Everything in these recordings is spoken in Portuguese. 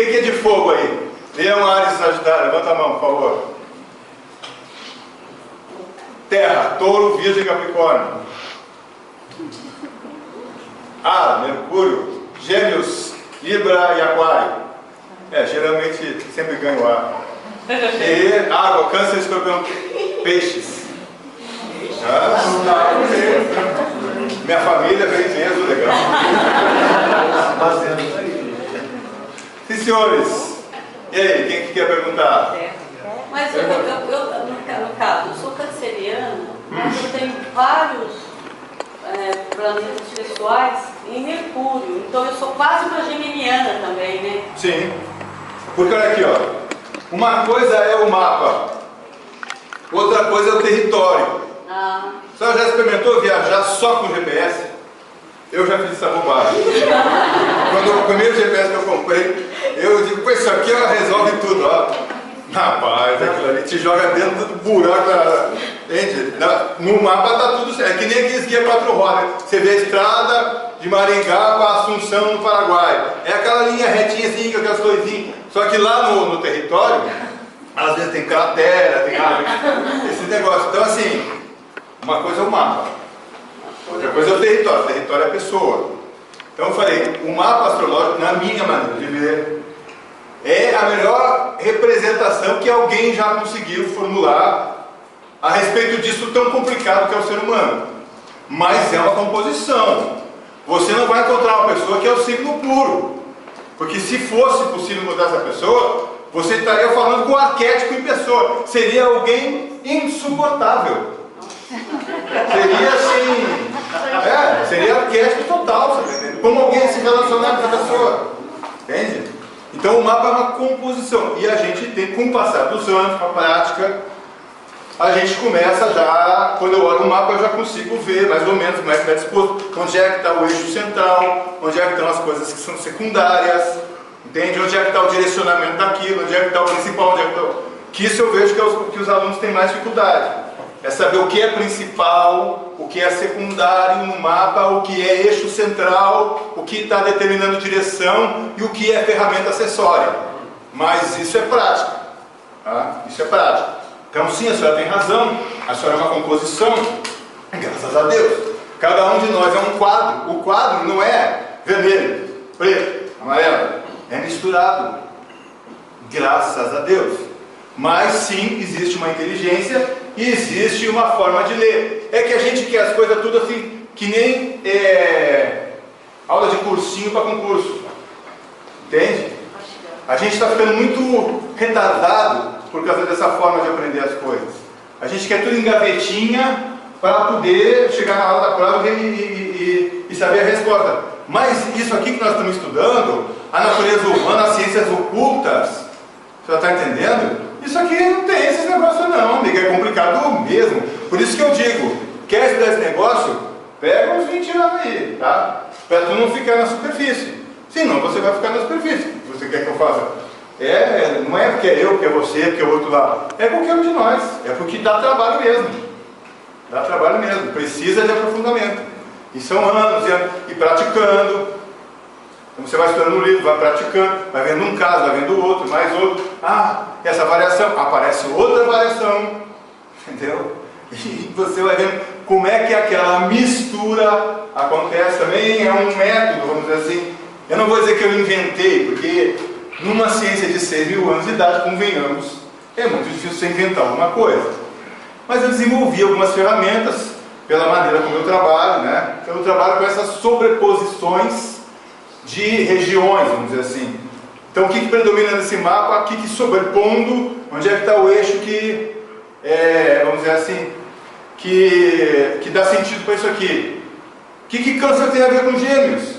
que é de fogo aí? Leão, Áries, Sagitário, levanta a mão, por favor. Terra, Touro, Virgem, Capricórnio. Ar, Mercúrio, Gêmeos, Libra e Aquário. Geralmente sempre ganho ar. E água, Câncer, Escorpião, Peixes. Minha família veio mesmo, legal. Sim, senhores. E aí, quem que quer perguntar? Mas no caso, eu sou canceriana, mas eu tenho vários planetas pessoais em Mercúrio. Então eu sou quase uma geminiana também, né? Sim. Porque olha aqui, ó. Uma coisa é o mapa, outra coisa é o território. A senhora já experimentou viajar só com GPS? Eu já fiz essa bobagem. Quando o primeiro GPS que eu comprei, eu digo, pô, isso aqui ela resolve tudo, ó. Rapaz, aquilo ali te joga dentro do buraco. Entende? No mapa tá tudo certo. É que nem aqueles guia 4 rodas. Você vê a estrada de Maringá para Assunção, no Paraguai. É aquela linha retinha assim, com aquelas coisinhas. Só que lá no território, às vezes tem cratera, tem esse negócio. Então assim, uma coisa é o mapa, outra coisa é o território. O território é a pessoa. Então eu falei, o mapa astrológico, na minha maneira de ver, é a melhor representação que alguém já conseguiu formular a respeito disso tão complicado que é o ser humano. Mas é uma composição. Você não vai encontrar uma pessoa que é o signo puro. Porque se fosse possível mudar essa pessoa, você estaria falando com o arquétipo em pessoa. Seria alguém insuportável. Seria assim... seria arquétipo total, sabe? Como alguém se relacionar com essa pessoa. Entende? Então o mapa é uma composição. E a gente tem, com o passar dos anos, com a prática, a gente começa já, quando eu olho o mapa eu já consigo ver mais ou menos como é que está disposto, onde é que está o eixo central, onde é que estão as coisas que são secundárias, entende? Onde é que está o direcionamento daquilo, onde é que está o principal, onde é que está o... Que isso eu vejo que os alunos têm mais dificuldade. É saber o que é principal, o que é secundário no mapa, o que é eixo central, o que está determinando direção e o que é ferramenta acessória. Mas isso é prática. Tá? Isso é prática. Então sim, a senhora tem razão. A senhora é uma composição, graças a Deus. Cada um de nós é um quadro. O quadro não é vermelho, preto, amarelo. É misturado. Graças a Deus. Mas sim, existe uma inteligência e existe uma forma de ler. É que a gente quer as coisas tudo assim, que nem aula de cursinho para concurso. Entende? A gente está ficando muito retardado por causa dessa forma de aprender as coisas. A gente quer tudo em gavetinha para poder chegar na aula da prova e saber a resposta. Mas isso aqui que nós estamos estudando, a natureza humana, as ciências ocultas, você está entendendo? Isso aqui não tem esses negócios não, amigo, é complicado mesmo. Por isso que eu digo, quer estudar esse negócio? Pega uns 20 anos aí, tá? Para tu não ficar na superfície. Senão você vai ficar na superfície. Você quer que eu faça? Não é porque é eu, porque é você, porque é o outro lá. É qualquer um de nós. É porque dá trabalho mesmo. Dá trabalho mesmo. Precisa de aprofundamento. E são anos e anos. E praticando. Então você vai estudando um livro, vai praticando, vai vendo um caso, vai vendo outro, mais outro. Essa variação, aparece outra variação. Entendeu? E você vai vendo como é que aquela mistura acontece. Também é um método, vamos dizer assim. Eu não vou dizer que eu inventei, porque numa ciência de 6.000 anos de idade, convenhamos, é muito difícil você inventar alguma coisa. Mas eu desenvolvi algumas ferramentas pela maneira como eu trabalho, né? Então eu trabalho com essas sobreposições de regiões, vamos dizer assim. Então o que predomina nesse mapa, aqui que sobrepondo, onde é que está o eixo que, vamos dizer assim, que dá sentido para isso aqui. O que Câncer tem a ver com Gêmeos?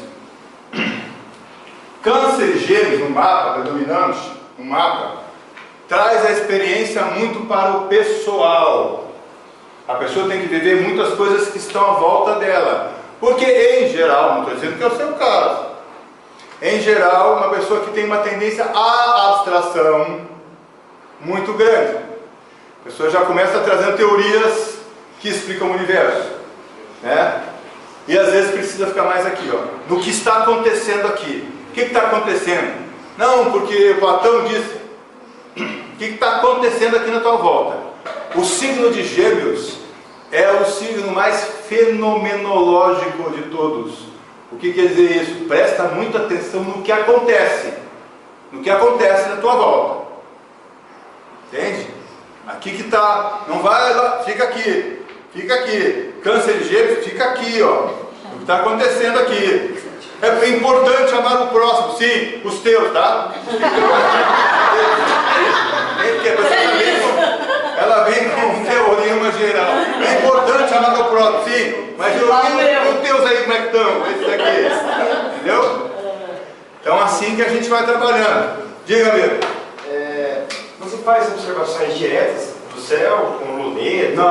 Câncer e Gêmeos no mapa, predominante no mapa, traz a experiência muito para o pessoal. A pessoa tem que viver muitas coisas que estão à volta dela. Porque em geral, não estou dizendo que é o seu caso, em geral, uma pessoa que tem uma tendência à abstração muito grande. A pessoa já começa trazendo teorias que explicam o universo, né? E às vezes precisa ficar mais aqui, ó, no que está acontecendo aqui. O que está acontecendo? Não, porque Platão disse. O que está acontecendo aqui na tua volta? O signo de Gêmeos é o signo mais fenomenológico de todos. O que quer dizer isso? Presta muita atenção no que acontece. No que acontece na tua volta. Entende? Aqui que está. Não vai lá, fica aqui. Fica aqui. Câncer de Gêmeos, fica aqui, ó. O que está acontecendo aqui. É importante amar o próximo, sim, os teus, tá? Ela vem com um teorema geral. É importante amar o próximo, sim, mas os teus aí como é que estão? Esses aqui, entendeu? Então assim que a gente vai trabalhando. Diga, amigo. Você faz observações diretas do céu com luneta?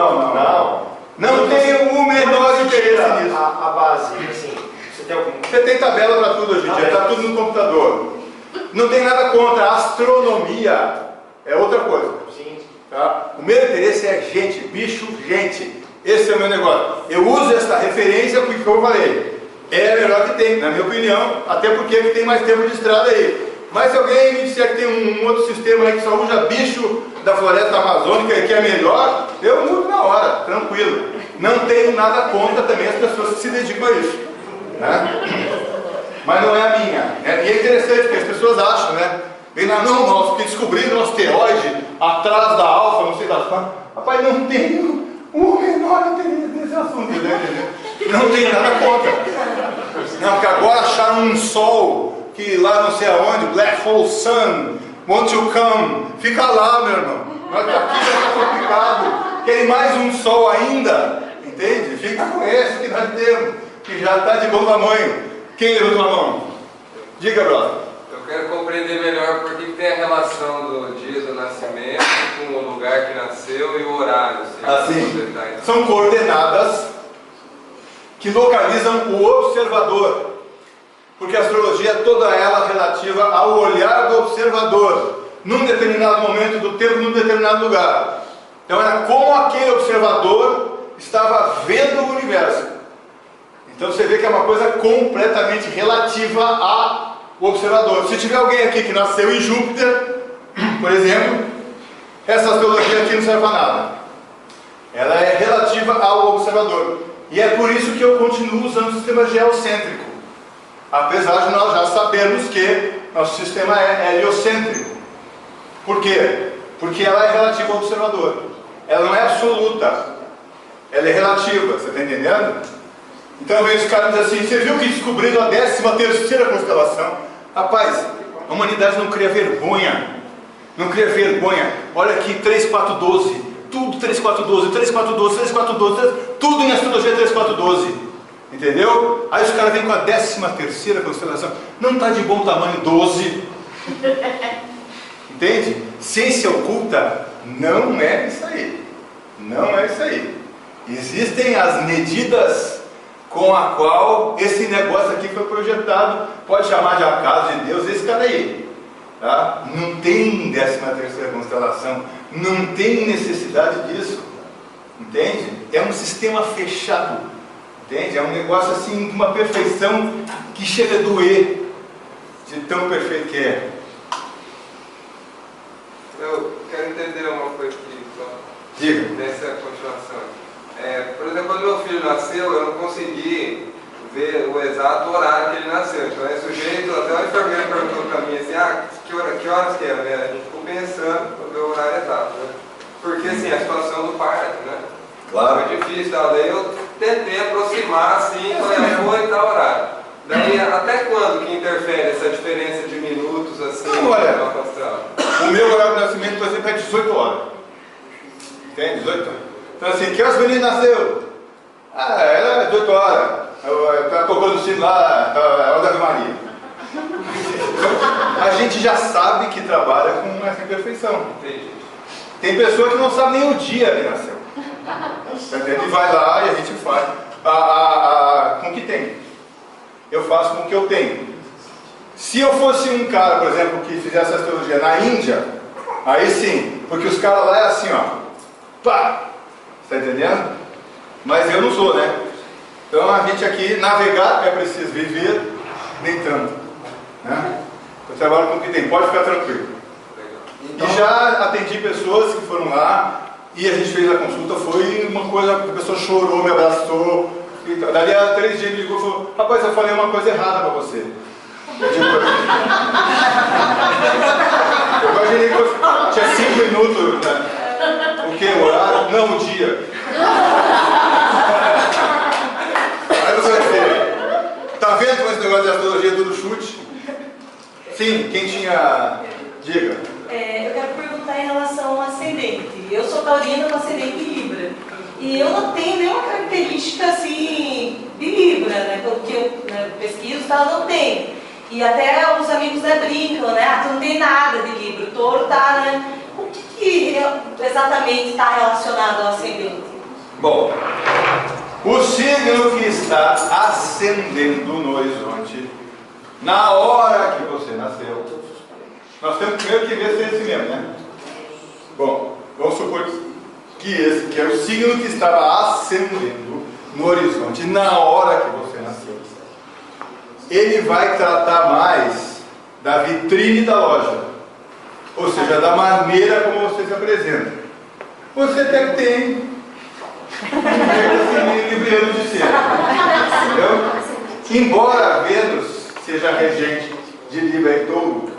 Não tenho o menor interesse nisso. A base, assim, você tem tabela para tudo hoje em dia, está tudo no computador. Não tem nada contra. A astronomia é outra coisa. Sim. Tá? O meu interesse é gente, bicho, gente. Esse é o meu negócio. Eu uso essa referência porque eu falei. É a melhor que tem, na minha opinião, até porque tem mais tempo de estrada aí. Mas se alguém me disser que tem um outro sistema aí que só usa bicho da floresta amazônica e que é melhor, eu mudo na hora, tranquilo. Não tenho nada contra também as pessoas que se dedicam a isso. Né? Mas não é a minha. Né? E é interessante porque as pessoas acham, né? Vem lá, não, nós porque descobriram um asteroide atrás da Alfa, não sei das quantas. Rapaz, não tenho o menor interesse nesse assunto, né? Não tem nada contra. Não, porque agora acharam um sol que lá não sei aonde, Black Hole Sun, won't you come? Fica lá, meu irmão. Mas aqui já está complicado. Querem mais um sol ainda? Entende? Fica com esse que nós temos, que já está de bom tamanho. Quem levantou a mão? Diga, brother. Eu quero compreender melhor por que tem a relação do dia do nascimento com o lugar que nasceu e o horário. Assim, são coordenadas que localizam o observador, porque a astrologia é toda ela relativa ao olhar do observador, num determinado momento do tempo, num determinado lugar. Então era como aquele observador estava vendo o universo. Então você vê que é uma coisa completamente relativa ao observador. Se tiver alguém aqui que nasceu em Júpiter, por exemplo, essa astrologia aqui não serve para nada. Ela é relativa ao observador. E é por isso que eu continuo usando o sistema geocêntrico. Apesar de nós já sabermos que nosso sistema é heliocêntrico. Por quê? Porque ela é relativa ao observador. Ela não é absoluta. Ela é relativa, você está entendendo? Então vem os caras dizem assim, você viu que descobriram a 13ª constelação? Rapaz, a humanidade não cria vergonha. Não cria vergonha. Olha aqui, 3412. Tudo 3412, 3412, 3412, tudo em astrologia 3412. Entendeu? Aí os caras vêm com a 13ª constelação. Não está de bom tamanho 12. Entende? Ciência oculta não é isso aí. Não é isso aí. Existem as medidas com a qual esse negócio aqui foi projetado. Pode chamar de acaso de Deus, esse cara aí. Tá? Não tem 13ª constelação. Não tem necessidade disso. Entende? É um sistema fechado. Entende? É um negócio assim de uma perfeição que chega a doer de tão perfeito que é. Eu quero entender uma coisa aqui, Diga. nessa continuação. Por exemplo, quando meu filho nasceu, eu não consegui ver o exato horário que ele nasceu. Então, esse sujeito, até a enfermeira perguntou para mim assim, que horas que era, né? A gente ficou pensando para ver o horário exato, né? Porque, assim, a situação do parto, né? Claro. Foi difícil, tal. Daí eu tentei aproximar, assim, falei, foi tal horário. Daí, até quando que interfere essa diferença de minutos, assim, não, olha, no mapa astral? O meu horário de nascimento, por exemplo, é 18 horas. Entende? 18 horas. Então assim, que horas o menino nasceu? Era 18 horas. Estava tocando o sino lá, é hora da Maria. A gente já sabe que trabalha com essa imperfeição. Entendi. Tem pessoa que não sabe nem o dia que nasceu. E vai lá e a gente faz com o que tem. Eu faço com o que eu tenho. Se eu fosse um cara, por exemplo, que fizesse astrologia na Índia, aí sim, porque os caras lá é assim, ó, pá, está entendendo? Mas eu não sou, né? Então a gente aqui, navegar é preciso, viver nem tanto, né? Eu trabalho com o que tem, pode ficar tranquilo. Então, E já atendi pessoas que foram lá e a gente fez a consulta, foi uma coisa, a pessoa chorou, me abraçou. Dali a 3 dias me ligou e falou: rapaz, eu falei uma coisa errada pra você. Eu imaginei que tinha 5 minutos, né? O que? O horário? Não, o dia. Aí você vai dizer: tá vendo como esse negócio de astrologia é tudo chute? Sim, quem tinha... Diga. Eu quero perguntar em relação ao ascendente. Eu sou taurina com ascendente em Libra. E eu não tenho nenhuma característica assim de Libra, né? Porque eu pesquiso e tal, não tenho. E até os amigos brincam, né? Ah, tu não tem nada de Libra, o touro tá, né? O que exatamente está relacionado ao ascendente? Bom, o signo que está ascendendo no horizonte, na hora que você nasceu, nós temos primeiro que ver se é esse mesmo, né? Bom, vamos supor que esse que é o signo que estava ascendendo no horizonte na hora que você nasceu, ele vai tratar mais da vitrine da loja, ou seja, da maneira como você se apresenta. Você até que tem esse libriano de ser, entendeu? Embora Vênus seja regente de Libra e Touro,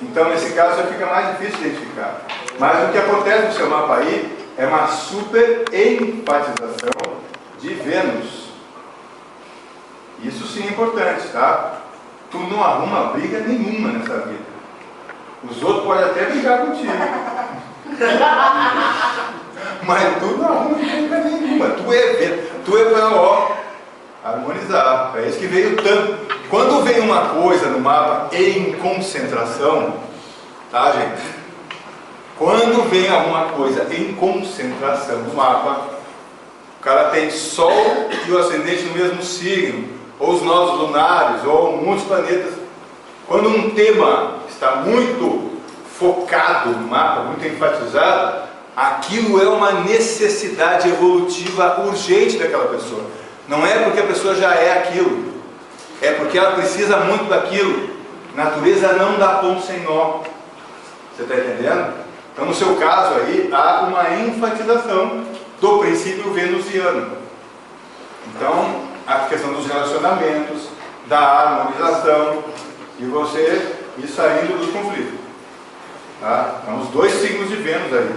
então nesse caso já fica mais difícil de identificar. Mas o que acontece no seu mapa aí é uma super enfatização de Vênus. Isso sim é importante, tá? Tu não arruma briga nenhuma nessa vida. Os outros podem até brigar contigo. Mas tu não arruma briga nenhuma. Tu é Vênus. Tu é para, ó, harmonizar. É isso que veio tanto. Quando vem uma coisa no mapa em concentração, tá, gente? Quando vem alguma coisa em concentração no mapa, o cara tem Sol e o ascendente no mesmo signo, ou os nodos lunares, ou muitos planetas. Quando um tema está muito focado no mapa, muito enfatizado, aquilo é uma necessidade evolutiva urgente daquela pessoa. Não é porque a pessoa já é aquilo, é porque ela precisa muito daquilo. Natureza não dá ponto sem nó. Você está entendendo? Então, no seu caso aí, há uma enfatização do princípio venusiano. Então, a questão dos relacionamentos, da harmonização, e você ir saindo dos conflitos. Tá? Então, os 2 signos de Vênus aí.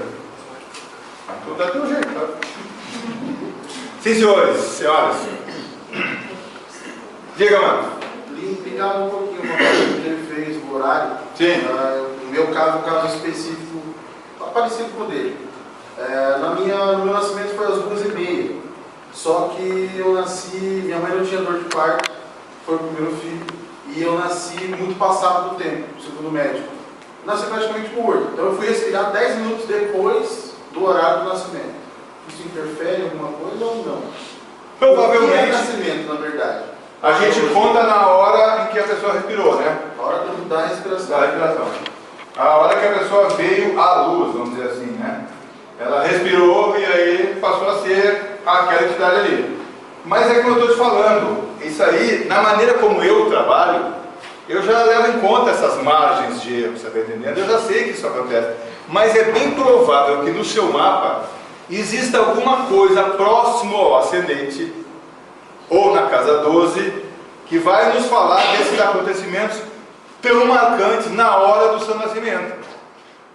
Tudo dá teu jeito, tá? Sim, senhores, senhoras. Diga, mano. Ligar um pouquinho uma coisa que ele fez, o horário. Sim. No meu caso, um caso específico, parecido com o dele. No meu nascimento foi às 2h30. Só que eu nasci, minha mãe não tinha dor de parto, foi o primeiro filho, e eu nasci muito passado do tempo, segundo o médico. Nasci praticamente morto. Então eu fui respirar 10 minutos depois do horário do nascimento. Isso interfere em alguma coisa ou não? Provavelmente. O que é nascimento, na verdade? A gente conta na hora em que a pessoa respirou, né? A hora da respiração. Da respiração. A hora que a pessoa veio à luz, vamos dizer assim, né? Ela respirou e aí passou a ser aquela entidade ali. Mas é como eu estou te falando, isso aí, na maneira como eu trabalho, eu já levo em conta essas margens de erro, você está entendendo? Eu já sei que isso acontece. Mas é bem provável que no seu mapa exista alguma coisa próximo ao ascendente, ou na casa 12, que vai nos falar desses acontecimentos tão marcantes na hora do seu nascimento.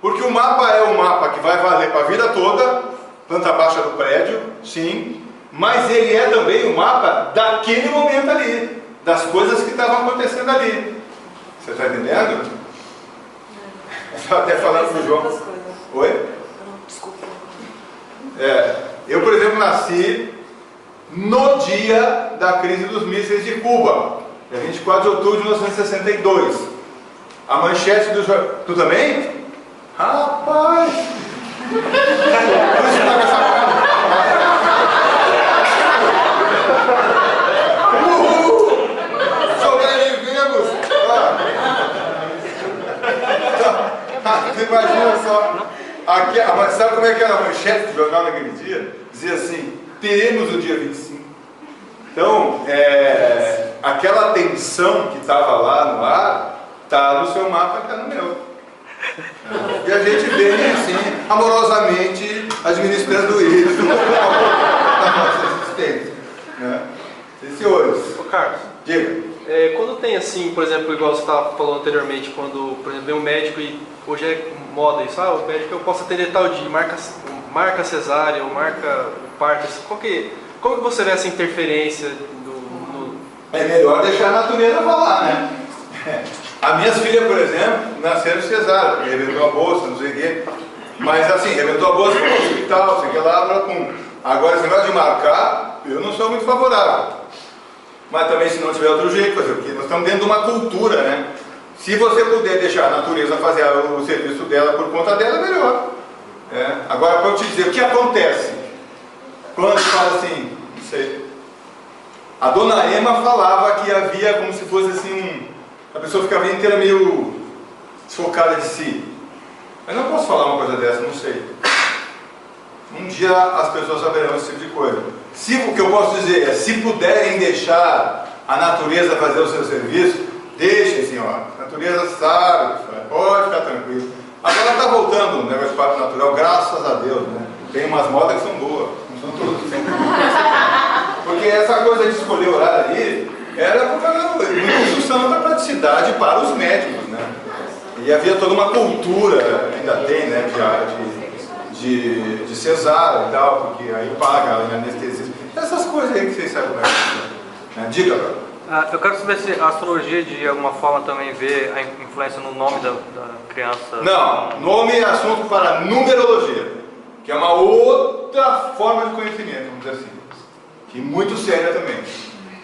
Porque o mapa é um mapa que vai valer para a vida toda, planta baixa do prédio, sim, mas ele é também o mapa daquele momento ali, das coisas que estavam acontecendo ali. Você está entendendo? Eu estava até falando para o João. Oi? Desculpa. Eu, por exemplo, nasci no dia da crise dos mísseis de Cuba, dia 24 de outubro de 1962. A manchete do jornal. Tu também? Rapaz! Por isso tá com essa cara. Uhul! Sobrevivemos! Tu imagina só. Aqui, sabe como é que era a manchete do jornal naquele dia? Dizia assim: teremos o dia 25. Então, aquela tensão que estava lá no ar Está no seu mapa, está no meu. E a gente vem assim, amorosamente, administrando isso na nossa existência. Né? Sim, senhores. Ô Carlos, Diga. quando tem assim, por exemplo, igual você estava falando anteriormente, quando, por exemplo, vem um médico e hoje é moda isso, o médico eu posso atender tal dia, marca cesárea ou marca parto, como que você vê essa interferência É melhor deixar a natureza falar, né? As minhas filhas, por exemplo, nasceram cesárea, porque rebentou a bolsa, não sei o quê. Mas assim, rebentou a bolsa, foi para o hospital, sei que lá, agora esse negócio de marcar, eu não sou muito favorável. Mas também se não tiver outro jeito, fazer o quê? Nós estamos dentro de uma cultura, né? Se você puder deixar a natureza fazer o serviço dela por conta dela, é melhor. Agora, para eu te dizer, o que acontece? Quando fala assim, não sei. A dona Ema falava que havia como se fosse assim, a pessoa ficava inteira meio desfocada de si. Eu não posso falar uma coisa dessa, não sei. Um dia as pessoas saberão esse tipo de coisa. O que eu posso dizer é, se puderem deixar a natureza fazer o seu serviço, deixem, senhora. A natureza sabe, pode ficar tranquilo. Agora está voltando o negócio de parto natural, graças a Deus, né? Tem umas modas que são boas, não são todas. Porque essa coisa de escolher horário ali era por causa da instrução da praticidade para os médicos, né? E havia toda uma cultura, ainda tem, né, de cesárea e tal, porque aí paga a anestesia. Essas coisas aí que vocês sabem como é. Diga, eu quero saber se a astrologia de alguma forma também vê a influência no nome da criança. Não, nome é assunto para numerologia, que é uma outra forma de conhecimento, vamos dizer assim. Que muito séria também.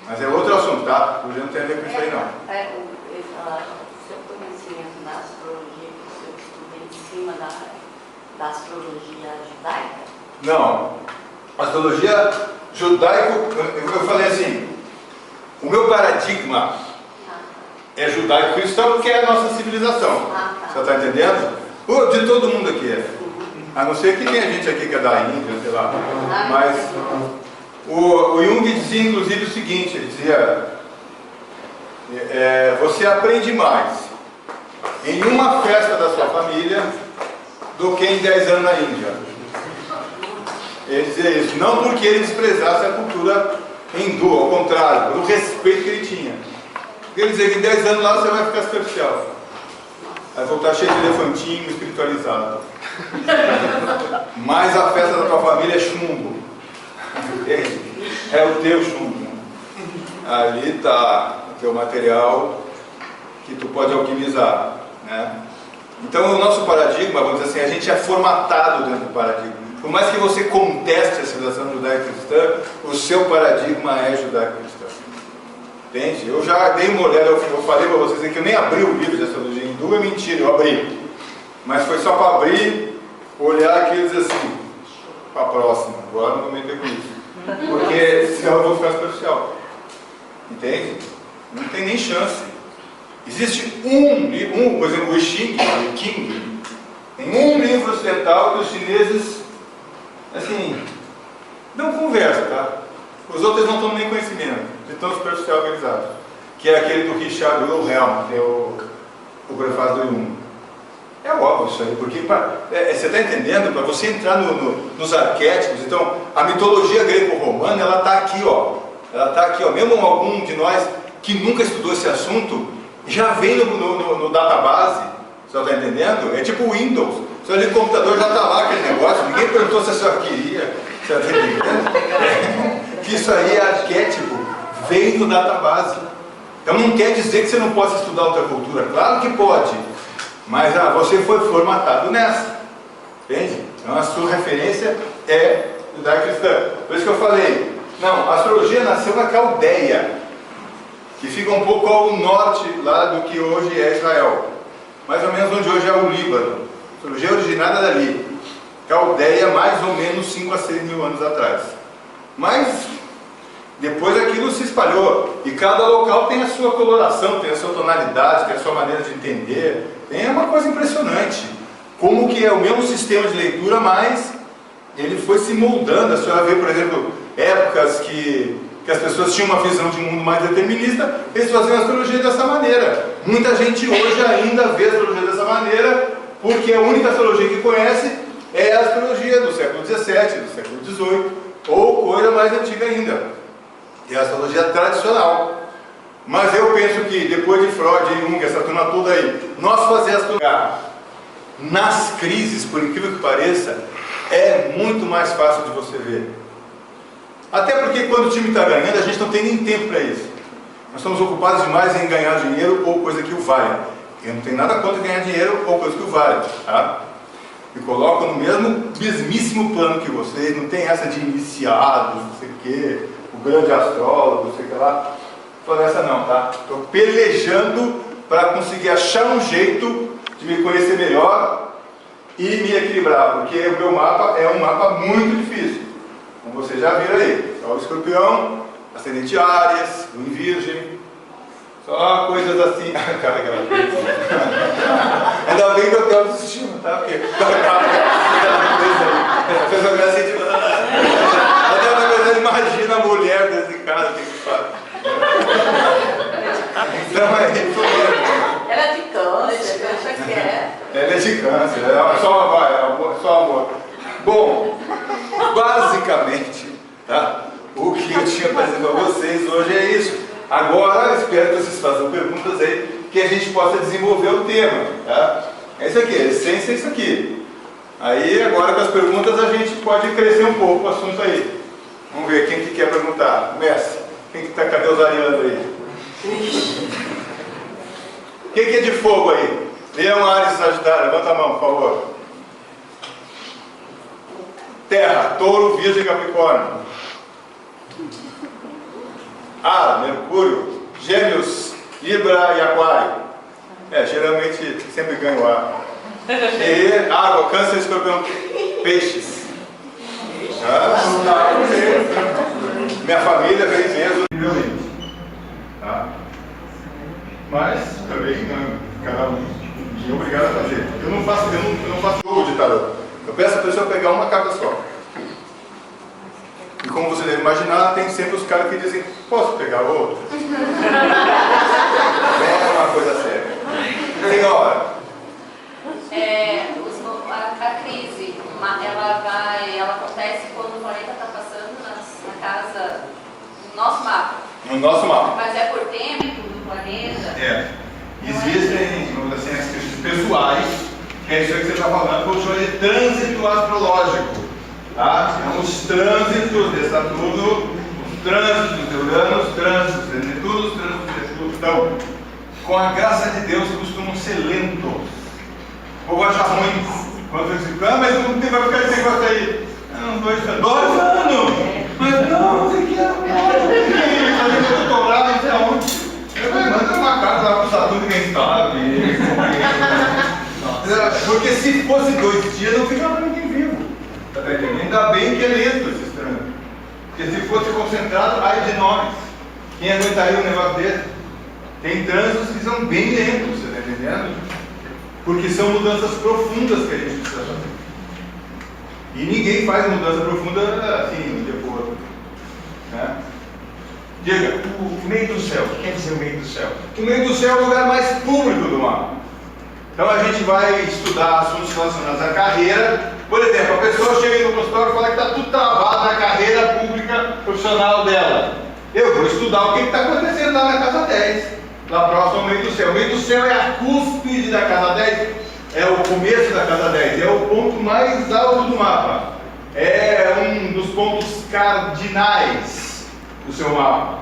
Mas é outro assunto, tá? Hoje não tem a ver com isso aí, não. O seu conhecimento da astrologia que o senhor estuda em cima da astrologia judaica? Não. Astrologia judaico, eu falei assim, o meu paradigma é judaico-cristão porque é a nossa civilização. Você está entendendo? De todo mundo aqui é. A não ser que tenha gente aqui que é da Índia, sei lá. Mas o Jung dizia inclusive o seguinte, ele dizia, você aprende mais em uma festa da sua família do que em 10 anos na Índia. Ele dizia isso, não porque ele desprezasse a cultura hindu, ao contrário, pelo respeito que ele tinha. Ele dizia que em 10 anos lá você vai ficar superficial, vai voltar cheio de elefantinho, espiritualizado. Mas a festa da tua família é chumbo. É o teu chumbo. Ali está o teu material que tu pode alquimizar, né? Então o nosso paradigma, vamos dizer assim, a gente é formatado dentro do paradigma. Por mais que você conteste a civilização judaico-cristã, o seu paradigma é judaico-cristão. Entende? Eu já dei uma olhada, eu falei para vocês que eu nem abri o livro de astrologia hindu, é mentira, eu abri. Mas foi só para abrir, olhar aqui e dizer assim, para a próxima, agora não vou meter com isso. Porque senão eu vou ficar superficial. Entende? Não tem nem chance. Existe por exemplo, o I Ching, tem um livro ocidental que os chineses, assim, não conversa, tá? Os outros não tomam nem conhecimento, de tão superficial que eles acham. Que é aquele do Richard Wilhelm, que é o prefácio do Jung. É óbvio isso aí, porque você está entendendo? Para você entrar nos arquétipos, então, a mitologia greco-romana, ela está aqui, ó. Ela está aqui, ó. Mesmo algum de nós que nunca estudou esse assunto, já vem no database, você está entendendo? É tipo o Windows. Seu ali computador já está lá aquele negócio, ninguém perguntou se a senhora queria, você está entendendo? Que isso aí é arquétipo, vem no database. Então não quer dizer que você não possa estudar outra cultura, claro que pode, mas você foi formatado nessa, entende? Então a sua referência é judaico-cristã. Por isso que eu falei, não, a astrologia nasceu na Caldeia, que fica um pouco ao norte lá do que hoje é Israel, mais ou menos onde hoje é o Líbano. A astrologia é originária dali. Caldeia, mais ou menos 5 a 6 mil anos atrás. Mas depois aquilo se espalhou. E cada local tem a sua coloração, tem a sua tonalidade, tem a sua maneira de entender. É uma coisa impressionante. Como que é o mesmo sistema de leitura, mas ele foi se moldando. A senhora vê, por exemplo, épocas que que as pessoas tinham uma visão de mundo mais determinista, eles faziam a astrologia dessa maneira. Muita gente hoje ainda vê a astrologia dessa maneira, porque a única astrologia que conhece é a astrologia do século XVII, do século XVIII, ou coisa mais antiga ainda. É a astrologia tradicional. Mas eu penso que depois de Freud e Jung, essa turma toda aí, nós fazer astrologia nas crises, por incrível que pareça, é muito mais fácil de você ver. Até porque quando o time está ganhando, a gente não tem nem tempo para isso. Nós estamos ocupados demais em ganhar dinheiro ou coisa que o valha. Eu não tenho nada contra ganhar dinheiro ou coisa que o valha, tá? Me colocam no mesmíssimo plano que vocês, não tem essa de iniciados, não sei o quê, o grande astrólogo, não sei o que lá. Não estou nessa não, tá? Estou pelejando para conseguir achar um jeito de me conhecer melhor e me equilibrar, porque o meu mapa é um mapa muito difícil, como vocês já viram aí. Só o Escorpião, ascendente Áries, Lua em Virgem, só coisas assim. Cara, ainda bem que eu tenho autoestima, tá? Porque a pessoa começa a sentir. Até outra coisa, imagina a mulher desse cara, tem que fazer. Então é isso mesmo. Ela é de câncer, eu acho que é. Ela é de câncer, é só amor. Bom, basicamente, tá? O que eu tinha para dizer para vocês hoje é isso. Agora, espero que vocês façam perguntas aí, que a gente possa desenvolver o tema, tá? É isso aqui, a essência é isso aqui. Aí, agora com as perguntas, a gente pode crescer um pouco o assunto aí. Vamos ver, quem que quer perguntar? Comece. Quem que tá, cadê os arianos aí? Quem que é de fogo aí? Leão, Áries, Sagitário, levanta a mão, por favor. Terra, Touro, Virgem, Capricórnio. Ar, Mercúrio, Gêmeos, Libra e Aquário. Geralmente sempre ganho ar. E água, Câncer, Escorpião, Peixes. Minha família vem mesmo, tá? Mas também cada um é obrigado a fazer. Eu não faço jogo de tarô. Eu peço a pessoa pegar uma carta só. E como você deve imaginar, tem sempre os caras que dizem, posso pegar outro? É uma coisa séria. Senhora. A crise, ela acontece quando o planeta está passando na casa do nosso mapa. No nosso mapa. Mas é por tempo do planeta? Existem, digamos assim, as questões pessoais, que é isso aí que você está falando, que eu chamo de trânsito astrológico. Tá? São os trânsitos de Saturno, os trânsitos de Urano, os trânsitos de Netuno, os trânsitos de Neptuno. Então, com a graça de Deus, costumam ser lentos. O povo acha ruim. Quando você diz, mas não vai ficar esse negócio aí. Não, 2 anos. Mas não sei o que é. Fazer doutorado, não sei aonde. Manda uma carta lá pro Saturno, quem sabe. Porque se fosse 2 dias, não ficava ninguém vivo. Tá entendendo? Ainda bem que é lento esse trânsito. Porque se fosse concentrado, ai de nós. Quem aguentaria um negócio desse? Tem trânsitos que são bem lentos, você está entendendo? Porque são mudanças profundas que a gente precisa fazer. E ninguém faz mudança profunda assim, de um dia para o outro. Né? Diga. O meio do céu, o que quer dizer o meio do céu? O meio do céu é o lugar mais público do mapa. Então a gente vai estudar assuntos relacionados à carreira. Por exemplo, a pessoa chega no consultório e fala que está tudo travado na carreira pública profissional dela. Eu vou estudar o que está acontecendo lá na casa 10. Lá próximo ao meio do céu. O meio do céu é a cúspide da casa 10, é o começo da casa 10, é o ponto mais alto do mapa. É um dos pontos cardinais do seu mapa.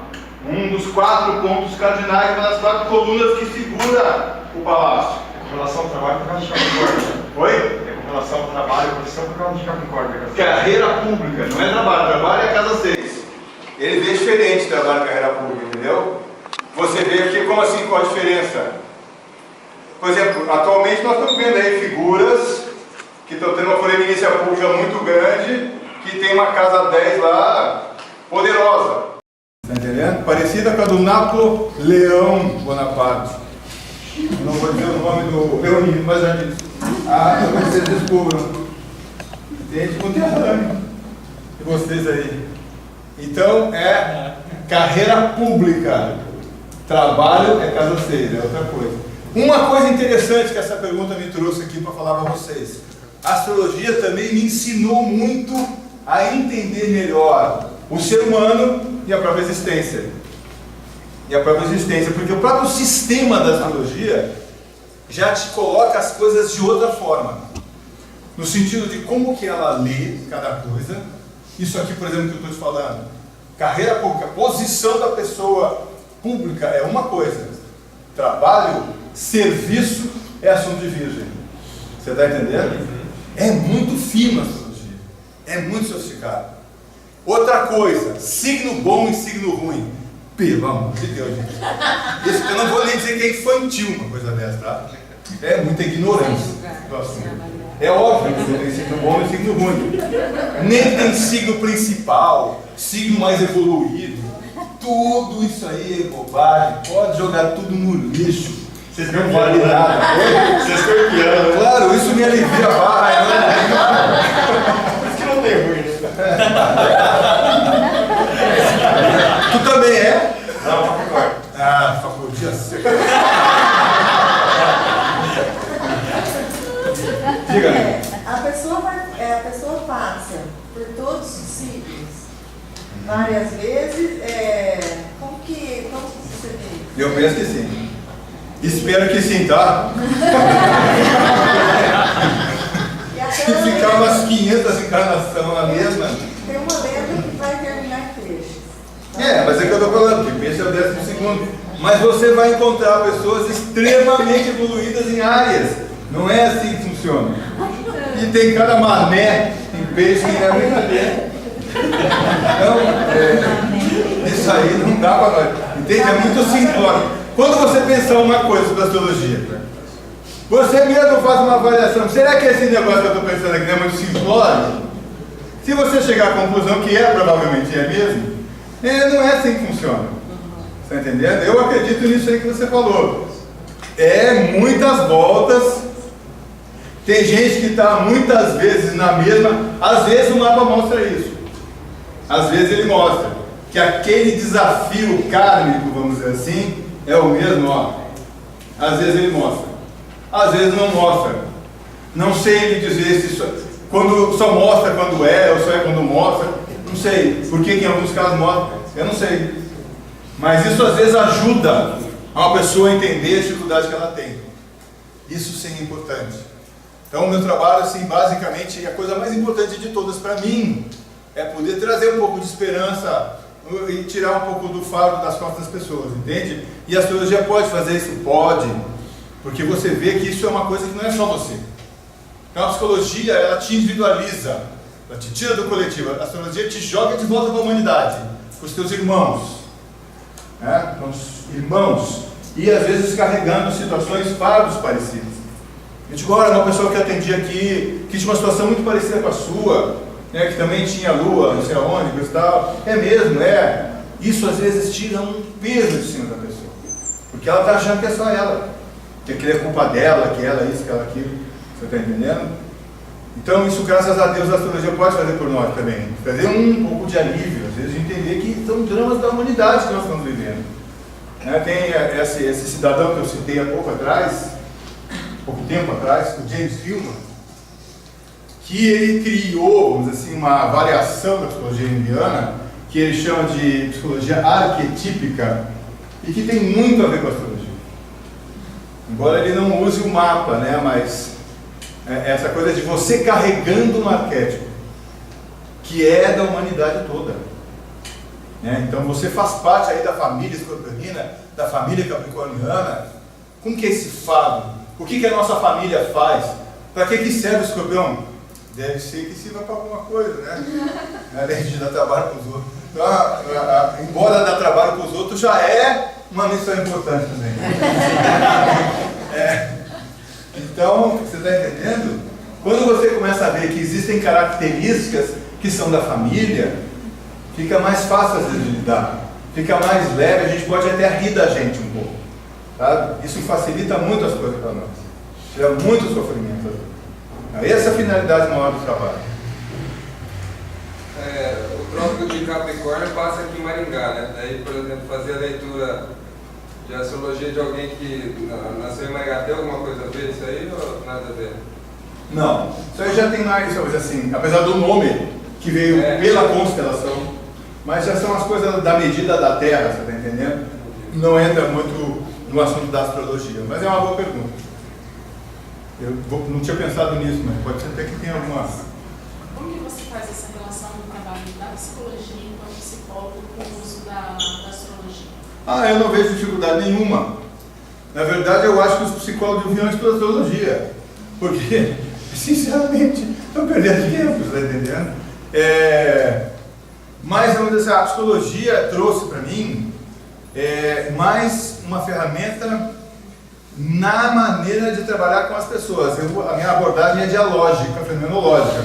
Um dos 4 pontos cardinais, uma das 4 colunas que segura o palácio. É com relação ao trabalho por causa de Capricórnio. Oi? É com relação ao trabalho e profissão por causa de Capricórnio. Carreira pública, não é trabalho. Trabalho é a casa 6. Ele vê diferente trabalho e carreira pública, entendeu? Você vê aqui, como assim, qual a diferença? Por exemplo, atualmente nós estamos vendo aí figuras que estão tendo uma proeminência pública muito grande, que tem uma casa 10 lá, poderosa. Está entendendo? Parecida com a do Napoleão Bonaparte. Eu não vou dizer o nome do Leonino, mas já disse. Talvez vocês descubram. Tem de conterrâneo de vocês aí. Então, carreira pública, trabalho é casa 6, é outra coisa. Uma coisa interessante que essa pergunta me trouxe aqui para falar para vocês. A astrologia também me ensinou muito a entender melhor o ser humano e a própria existência. Porque o próprio sistema da astrologia já te coloca as coisas de outra forma. No sentido de como que ela lê cada coisa. Isso aqui, por exemplo, que eu estou te falando. Carreira pública, posição da pessoa pública é uma coisa. Trabalho, serviço é assunto de virgem. Você está entendendo? É muito fino a astrologia. É muito sofisticado. Outra coisa, signo bom e signo ruim. Pelo amor de Deus, gente. Isso, eu não vou nem dizer que é infantil uma coisa dessa, tá? É muita ignorância do assunto. É óbvio que você tem signo bom e signo ruim. Nem tem signo principal, signo mais evoluído. Tudo isso aí é bobagem. Pode jogar tudo no lixo. Vocês não valem nada. Vocês escorpião. Claro, isso me alivia a barra. Por isso que não tem ruim, né? Tu também é? Não, Capricórnio. Ah, faculdade seca. Diga. A pessoa passa por todos os signos várias vezes. Como que você vê? Eu penso que sim. Espero que sim, tá? Se ficar umas 500 encarnações na mesma. Tem uma lenda que vai terminar em peixes. Mas é que eu estou falando, que peixe é o 12º. Mas você vai encontrar pessoas extremamente evoluídas em áreas. Não é assim que funciona. E tem cada mané em peixe que não é brincadeira. Então, isso aí não dá para nós. Entende? É muito simbólico. Quando você pensar uma coisa sobre astrologia, você mesmo faz uma avaliação. Será que esse negócio que eu estou pensando aqui não é muito simplório? Se você chegar à conclusão que provavelmente é mesmo, não é assim que funciona. Está entendendo? Eu acredito nisso aí que você falou. É muitas voltas. Tem gente que está muitas vezes na mesma. Às vezes o mapa mostra isso. Às vezes ele mostra que aquele desafio kármico, vamos dizer assim, é o mesmo, ó. Às vezes ele mostra. Às vezes não mostra. Não sei ele dizer se isso, quando só mostra quando é, ou só é quando mostra. Não sei. Por que em alguns casos mostra? Eu não sei. Mas isso às vezes ajuda a uma pessoa a entender a dificuldade que ela tem. Isso sim é importante. Então o meu trabalho, assim, basicamente, a coisa mais importante de todas para mim é poder trazer um pouco de esperança e tirar um pouco do fardo das costas das pessoas, entende? E a astrologia pode fazer isso? Pode. Porque você vê que isso é uma coisa que não é só você. Então a psicologia, ela te individualiza, ela te tira do coletivo. A astrologia te joga de volta para a humanidade, com os teus irmãos. Com os irmãos. E às vezes carregando situações fardos parecidas. A gente agora, uma pessoa que eu atendi aqui, que tinha uma situação muito parecida com a sua, que também tinha lua, não sei aonde, coisa e tal. É mesmo, Isso às vezes tira um peso de cima da pessoa. Porque ela está achando que é só ela. Que aquilo é culpa dela, que ela é isso, que ela é aquilo. Você está entendendo? Então isso, graças a Deus, a astrologia pode fazer por nós também. Fazer um pouco de alívio, às vezes, de entender que são dramas da humanidade que nós estamos vivendo. Tem esse cidadão que eu citei há pouco tempo atrás, o James Hillman, que ele criou, vamos dizer assim, uma variação da psicologia junguiana, que ele chama de psicologia arquetípica, e que tem muito a ver com a astrologia. Embora ele não use o mapa, mas essa coisa de você carregando um arquétipo, que é da humanidade toda. Então você faz parte aí da família escorpianina, da família capricorniana. Como que é esse fardo? O que a nossa família faz? Para que serve o escorpião? Deve ser que sirva para alguma coisa, Além de dar trabalho para os outros. Então, embora dar trabalho para os outros, já é uma missão importante também. Então, você está entendendo? Quando você começa a ver que existem características que são da família, fica mais fácil às vezes de lidar. Fica mais leve, a gente pode até rir da gente um pouco. Sabe? Isso facilita muito as coisas para nós. Tira muito sofrimento. Essa é a finalidade maior do trabalho. O próprio de Capricórnio passa aqui em Maringá, né? Daí, por exemplo, fazer a leitura de astrologia de alguém que nasceu em Maringá, tem alguma coisa a ver isso aí ou nada a ver? Não, isso aí já tem mais, assim, apesar do nome que veio pela constelação, mas já são as coisas da medida da Terra, você está entendendo? Não entra muito no assunto da astrologia, mas é uma boa pergunta. Eu não tinha pensado nisso, mas pode ser até que tenha alguma... Como que você faz essa relação do trabalho da psicologia enquanto psicólogo com o uso da astrologia? Eu não vejo dificuldade nenhuma. Na verdade, eu acho que os psicólogos deviam estudar astrologia, porque, sinceramente, estão perdendo tempo, você está entendendo? Mas, vamos dizer assim, a psicologia trouxe para mim mais uma ferramenta na maneira de trabalhar com as pessoas. A minha abordagem é dialógica, fenomenológica.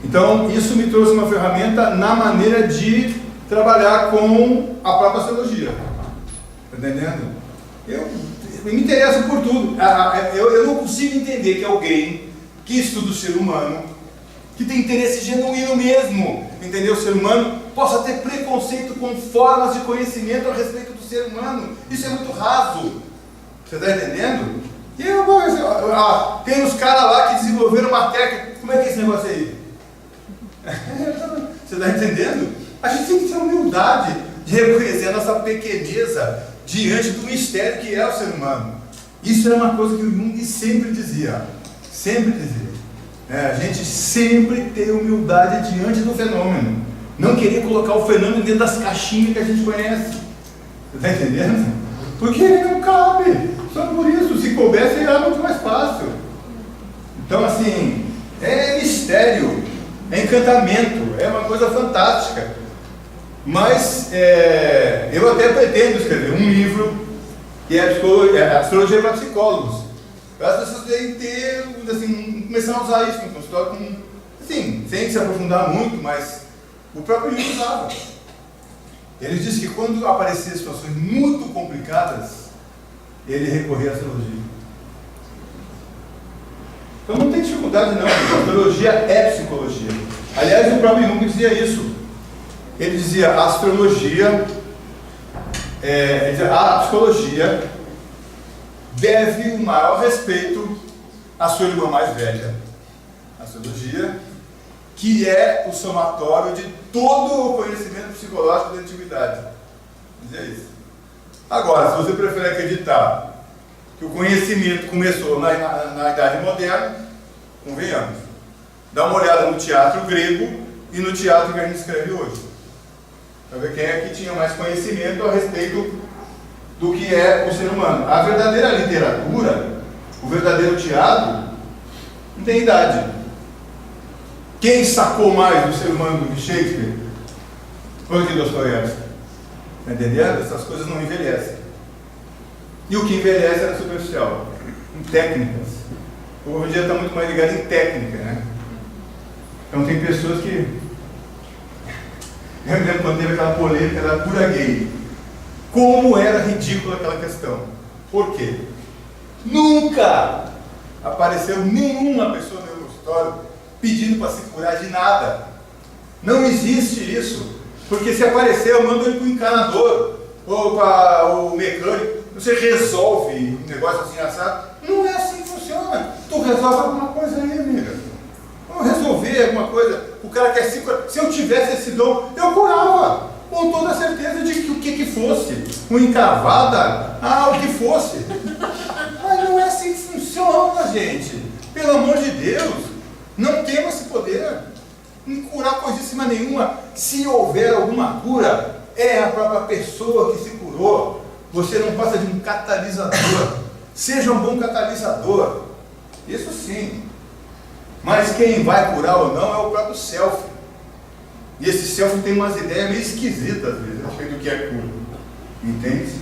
Então, isso me trouxe uma ferramenta na maneira de trabalhar com a própria astrologia. Está entendendo? Eu me interesso por tudo. Eu não consigo entender que alguém que estuda o ser humano, que tem interesse genuíno mesmo, entendeu? O ser humano possa ter preconceito com formas de conhecimento a respeito do ser humano. Isso é muito raso. Você está entendendo? E tem uns caras lá que desenvolveram uma técnica. Como é que é esse negócio aí? Você está entendendo? A gente tem que ter humildade de reconhecer a nossa pequeneza diante do mistério que é o ser humano. Isso era uma coisa que o Jung sempre dizia. Sempre dizia. A gente sempre ter humildade diante do fenômeno. Não querer colocar o fenômeno dentro das caixinhas que a gente conhece. Você está entendendo? Porque ele não cabe. Só por isso, se coubesse, era muito mais fácil. Então, assim, é mistério, é encantamento, é uma coisa fantástica. Mas eu até pretendo escrever um livro que é Astrologia para Psicólogos. As pessoas devem ter, assim, começar a usar isso no consultório, assim, sem se aprofundar muito, mas o próprio Jung usava. Ele disse que quando apareciam situações muito complicadas, ele recorria à astrologia. Então não tem dificuldade não, a astrologia é psicologia. Aliás, o próprio Jung dizia isso. Ele dizia, a astrologia, a psicologia deve o maior respeito à sua irmã mais velha. A astrologia, que é o somatório de todo o conhecimento psicológico da antiguidade. Dizia isso. Agora, se você prefere acreditar que o conhecimento começou na Idade Moderna, convenhamos. Dá uma olhada no teatro grego e no teatro que a gente escreve hoje. Para ver quem é que tinha mais conhecimento a respeito do que é o ser humano. A verdadeira literatura, o verdadeiro teatro, não tem idade. Quem sacou mais do ser humano do que Shakespeare? Foi o que Dostoiévski. Está entendendo? Essas coisas não envelhecem. E o que envelhece é superficial, em técnicas. Hoje em dia está muito mais ligado em técnica, né? Então tem pessoas que... Eu me lembro quando teve aquela polêmica da cura gay. Como era ridícula aquela questão. Por quê? Nunca apareceu nenhuma pessoa no meu consultório pedindo para se curar de nada. Não existe isso. Porque se aparecer, eu mando ele para o encanador ou para o mecânico. Você resolve um negócio assim assado. Não é assim que funciona. Tu resolve alguma coisa aí, amiga. Vamos resolver alguma coisa. O cara quer se curar. Se eu tivesse esse dom, eu curava. Com toda a certeza de que o que fosse. Uma encravada, o que fosse. Mas não é assim que funciona, gente. Pelo amor de Deus. Não temos esse poder. Não curar coisíssima nenhuma. Se houver alguma cura, é a própria pessoa que se curou. Você não passa de um catalisador. Seja um bom catalisador. Isso sim. Mas quem vai curar ou não é o próprio self. E esse self tem umas ideias meio esquisitas, às vezes, a respeito do que é cura. Entende?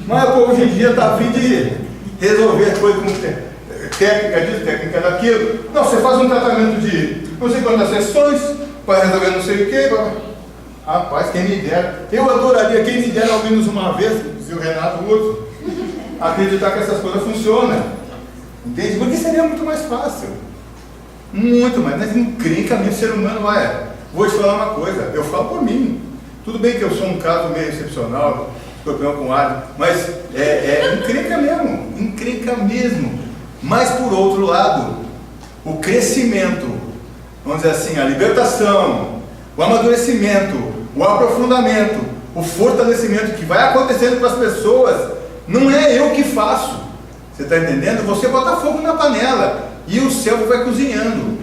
Mas o povo hoje em dia está a fim de resolver as coisas com técnica disso, técnica daquilo. Não, você faz um tratamento de não sei quantas sessões para resolver não sei o quê. Rapaz, quem me dera. Eu adoraria, quem me dera ao menos uma vez, dizia o Renato Russo, acreditar que essas coisas funcionam. Entende? Porque seria muito mais fácil. Muito mais. Mas encrenca mesmo o ser humano é. Vou te falar uma coisa, eu falo por mim. Tudo bem que eu sou um caso meio excepcional, escorpião com Ares, mas encrenca mesmo. Mas por outro lado, o crescimento, vamos dizer assim, a libertação, o amadurecimento, o aprofundamento, o fortalecimento que vai acontecendo com as pessoas, não é eu que faço. Você está entendendo? Você bota fogo na panela e o céu vai cozinhando.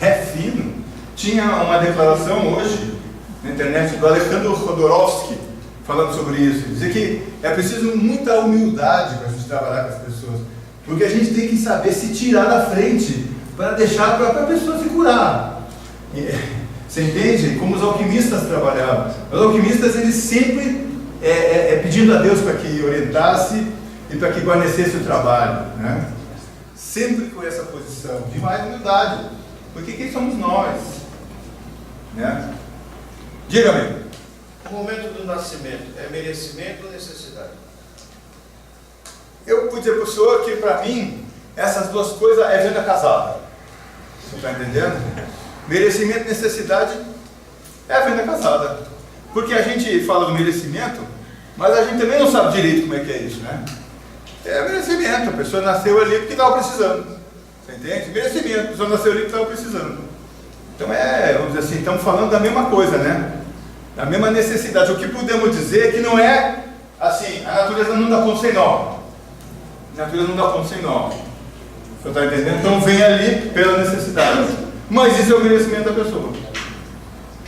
É fino. Tinha uma declaração hoje na internet do Alejandro Jodorowsky falando sobre isso. Dizer que é preciso muita humildade para a gente trabalhar com as pessoas. Porque a gente tem que saber se tirar da frente para deixar a própria pessoa se curar. Você entende? Como os alquimistas trabalhavam. Os alquimistas, eles sempre pedindo a Deus para que orientasse e para que guarnecesse o trabalho, né? Sempre com essa posição de mais humildade, porque quem somos nós, né? Diga-me. O momento do nascimento é merecimento ou necessidade? Eu pude dizer para o senhor que, para mim, essas duas coisas é venda casada. Você está entendendo? Merecimento e necessidade é a venda casada. Porque a gente fala do merecimento, mas a gente também não sabe direito como é que é isso, né? É merecimento, a pessoa nasceu ali porque estava precisando. Você entende? Merecimento, a pessoa nasceu ali porque estava precisando. Então vamos dizer assim, estamos falando da mesma coisa, né? Da mesma necessidade. O que podemos dizer é que não é assim, a natureza não dá ponto sem nó. A natureza não dá ponto sem nó. Você está entendendo? Então vem ali pela necessidade. Mas isso é o merecimento da pessoa.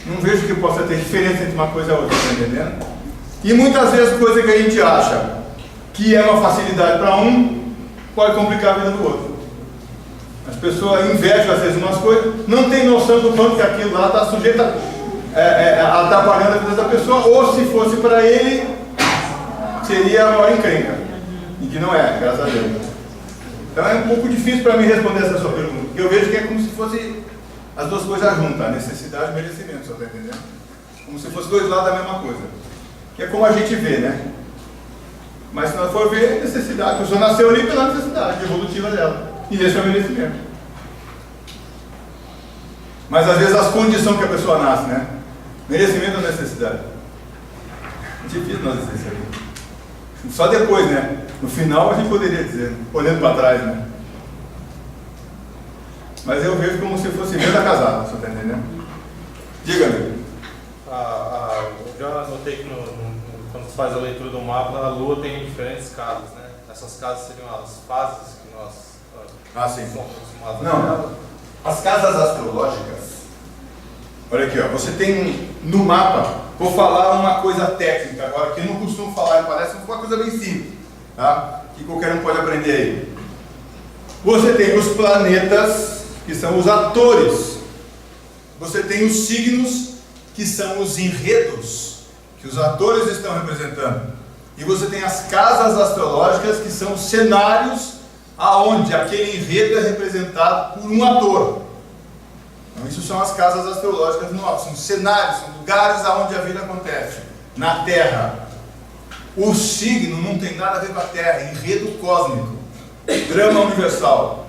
Não vejo que possa ter diferença entre uma coisa e a outra, está entendendo? E muitas vezes coisa que a gente acha que é uma facilidade para um, pode complicar a vida do outro. As pessoas invejam às vezes umas coisas, não tem noção do quanto que aquilo lá está sujeito a atrapalhando a vida da pessoa, ou se fosse para ele, seria a maior encrenca. E que não é, graças a Deus. Então é um pouco difícil para mim responder essa sua pergunta, porque eu vejo que é como se fosse as duas coisas juntas, a necessidade e o merecimento, você está entendendo? Como se fossem dois lados da mesma coisa. Que é como a gente vê, né? Mas se nós for ver, necessidade, a pessoa nasceu ali pela necessidade evolutiva dela. E esse é o merecimento. Mas às vezes as condições que a pessoa nasce, né? Merecimento ou necessidade? É difícil nós dizer isso aí. Só depois, né? No final a gente poderia dizer, olhando para trás, né? Mas eu vejo como se fosse venda casada, você está entendendo? Diga-me. Eu já notei que quando se faz a leitura do mapa, a Lua tem diferentes casas, né? Essas casas seriam as fases que nós sim. somos acostumados. Não, as casas astrológicas, olha aqui, ó, você tem no mapa, vou falar uma coisa técnica agora, que eu não costumo falar, parece uma coisa bem simples, tá? Que qualquer um pode aprender aí. Você tem os planetas, que são os atores. Você tem os signos, que são os enredos que os atores estão representando. E você tem as casas astrológicas, que são os cenários aonde aquele enredo é representado por um ator. Então isso são as casas astrológicas no mapa, são cenários, são lugares aonde a vida acontece, na Terra. O signo não tem nada a ver com a Terra, é enredo cósmico, drama universal.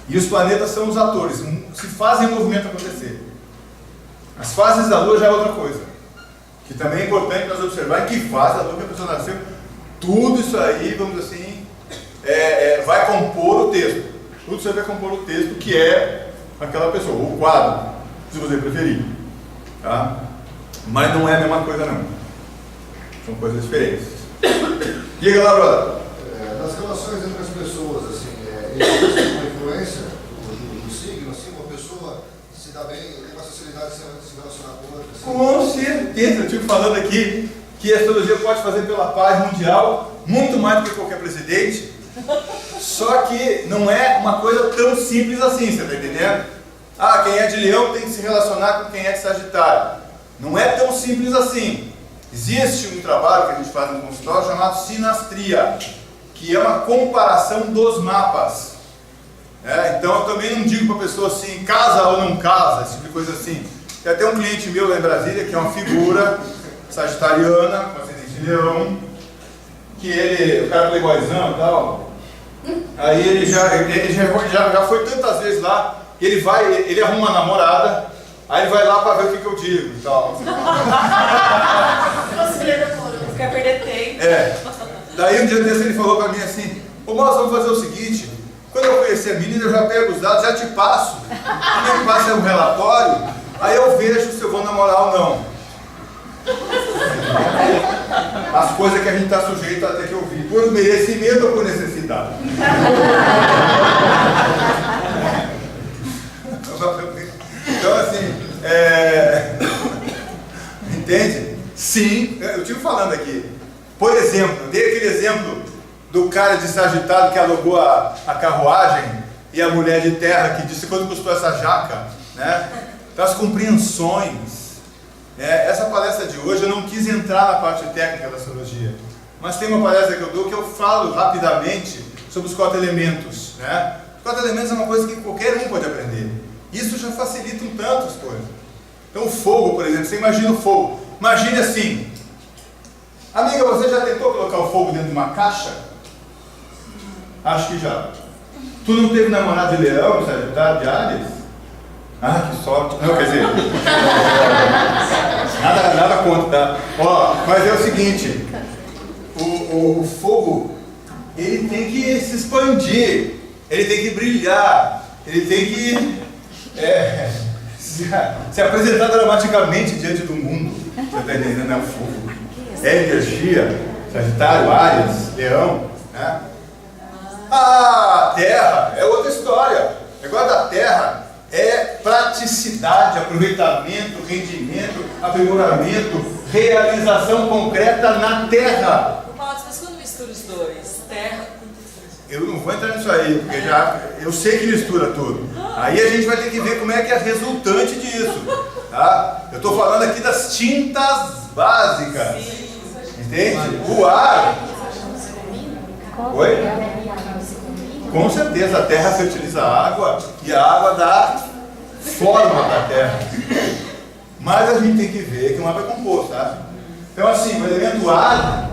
E os planetas são os atores, que fazem o movimento acontecer. As fases da Lua já é outra coisa, que também é importante nós observar em que fase da Lua que a pessoa nasceu. Tudo isso aí, vamos dizer assim, vai compor o texto. Tudo isso aí vai compor o texto que é aquela pessoa, ou o quadro, se você preferir. Tá? Mas não é a mesma coisa não. São coisas diferentes. Diga lá, brother. Nas relações entre as pessoas, assim, existe uma influência do signo, assim, uma pessoa se dá bem, tem uma facilidade de se relacionar com outra? Assim. Com certeza, eu estive falando aqui que a astrologia pode fazer pela paz mundial muito mais do que qualquer presidente, só que não é uma coisa tão simples assim, você está entendendo? Ah, quem é de Leão tem que se relacionar com quem é de Sagitário. Não é tão simples assim. Existe um trabalho que a gente faz no consultório chamado sinastria, que é uma comparação dos mapas. Então eu também não digo para a pessoa assim, casa ou não casa, esse tipo de coisa assim. Tem até um cliente meu lá em Brasília, que é uma figura sagitariana, com ascendente de Leão, que o cara playboyzão e tal, aí ele já foi tantas vezes lá, ele arruma uma namorada, aí ele vai lá para ver o que eu digo e tal. Não quer perder tempo. Daí um dia desse ele falou para mim assim: ô moço, vamos fazer o seguinte, quando eu conhecer a menina eu já pego os dados, já te passo. Quando me passa um relatório, aí eu vejo se eu vou namorar ou não. As coisas que a gente está sujeito a ter que ouvir, por merecimento ou por necessidade. Então assim, entende? Sim, eu estive falando aqui. Por exemplo, eu dei aquele exemplo do cara de Sagitário que alugou a carruagem e a mulher de terra que disse quanto custou essa jaca, né? Então as compreensões. Essa palestra de hoje eu não quis entrar na parte técnica da astrologia, mas tem uma palestra que eu dou que eu falo rapidamente sobre os 4 elementos, né? Os 4 elementos é uma coisa que qualquer um pode aprender. Isso já facilita um tanto as coisas. Então o fogo, por exemplo, você imagina o fogo. Imagine assim: amiga, você já tentou colocar o fogo dentro de uma caixa? Acho que já. Tu não teve namorado de leão, Sagitário, de Áries? Ah, que sorte. Não, quer dizer, nada contra, tá? Ó, mas é o seguinte, o fogo, ele tem que se expandir, ele tem que brilhar, ele tem que se apresentar dramaticamente diante do mundo. Você está entendendo? É o fogo. É energia, Sagitário, Áries, Leão, né? A terra é outra história. O negócio da terra é praticidade, aproveitamento, rendimento, aprimoramento, realização concreta na terra. Mas quando mistura os dois, terra com... Eu não vou entrar nisso aí, porque eu sei que mistura tudo. Aí a gente vai ter que ver como é que é resultante disso, tá? Eu estou falando aqui das tintas básicas, entende? O ar... Oi? Com certeza, a terra fertiliza a água e a água dá forma da terra. Mas a gente tem que ver que o mapa é composto, tá? Então assim, o elemento ar,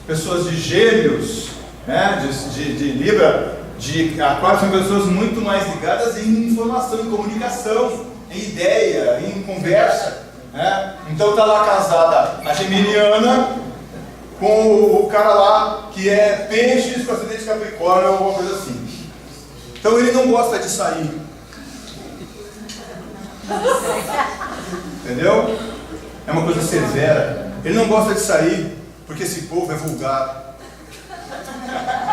pessoas de Gêmeos, né, de Libra, de Aquário, são pessoas muito mais ligadas em informação, em comunicação, em ideia, em conversa, né? Então tá lá casada a geminiana com o cara lá que é Peixes com ascendente Capricórnio ou alguma coisa assim. Então ele não gosta de sair. Entendeu? É uma coisa severa. Ele não gosta de sair porque esse povo é vulgar.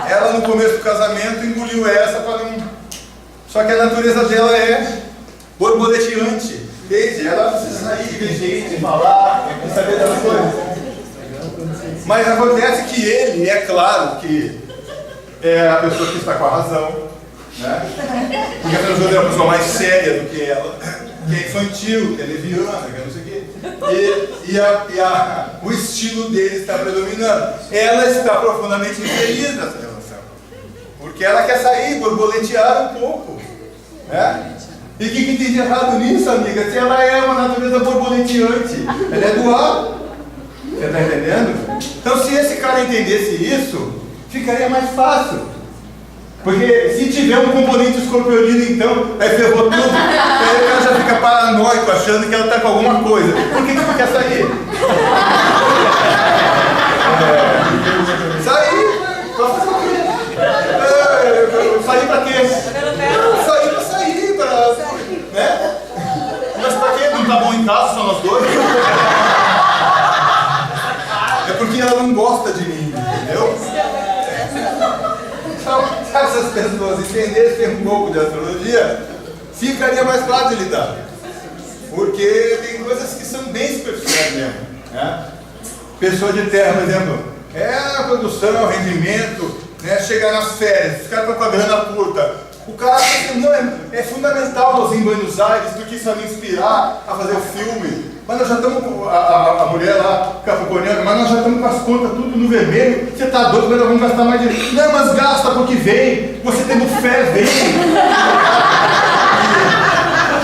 Ela no começo do casamento engoliu essa para não... Só que a natureza dela é borboleteante. Entende? Ela precisa sair, ver gente, falar, saber das coisas. Mas acontece que ele, é claro que é a pessoa que está com a razão, né? Porque a pessoa é uma pessoa mais séria do que ela, que é infantil, que é leviana, que é não sei o quê. O estilo dele está predominando. Ela está profundamente infeliz nessa relação, porque ela quer sair, borboletear um pouco, né? E o que tem de errado nisso, amiga? Se ela é uma natureza borboleteante, ela é do ar. Você está entendendo? Então, se esse cara entendesse isso, ficaria mais fácil. Porque se tiver um componente escorpionino, então, aí ferrou tudo. Aí o cara já fica paranoico, achando que ela está com alguma coisa. Por que você quer sair? Sair? Pra fazer o quê? Sair pra quê? Sair pra sair, né? Mas pra quê? Não tá bom em casa, só nós dois? É porque ela não gosta de mim, entendeu? Então, se essas pessoas entendessem um pouco de astrologia, ficaria mais fácil de lidar. Porque tem coisas que são bem superficiais mesmo, né? Pessoa de terra, por exemplo, a produção, o rendimento, né? Chegar nas férias, os caras estão com a grana curta. O cara não, é fundamental nós em Buenos Aires, porque isso vai me inspirar a fazer o filme. Mas nós já estamos, a mulher lá, capricorniana, mas nós já estamos com as contas tudo no vermelho. Você está doido, mas nós vamos gastar mais dinheiro. Não, mas gasta porque vem. Você tendo fé, vem.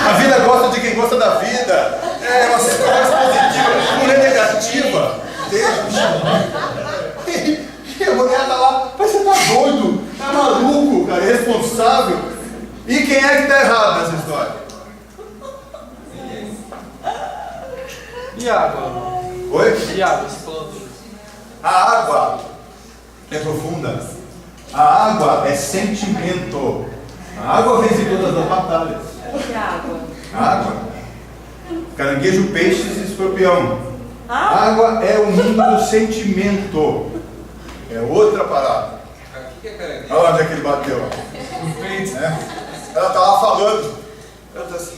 A vida gosta de quem gosta da vida. É uma coisa mais positiva, não é negativa. Entende? E a mulher está lá, mas você está doido, tá maluco, cara, irresponsável. E quem é que está errado nessa história? E água? Oi? E água, você falou. A água é profunda. A água é sentimento. A água vence todas as batalhas. Que água? A água. Caranguejo, peixes e escorpião. A água é o mundo do sentimento. É outra parada. Olha onde é que ele bateu. No peito, né? Ela estava falando. Eu tô assim.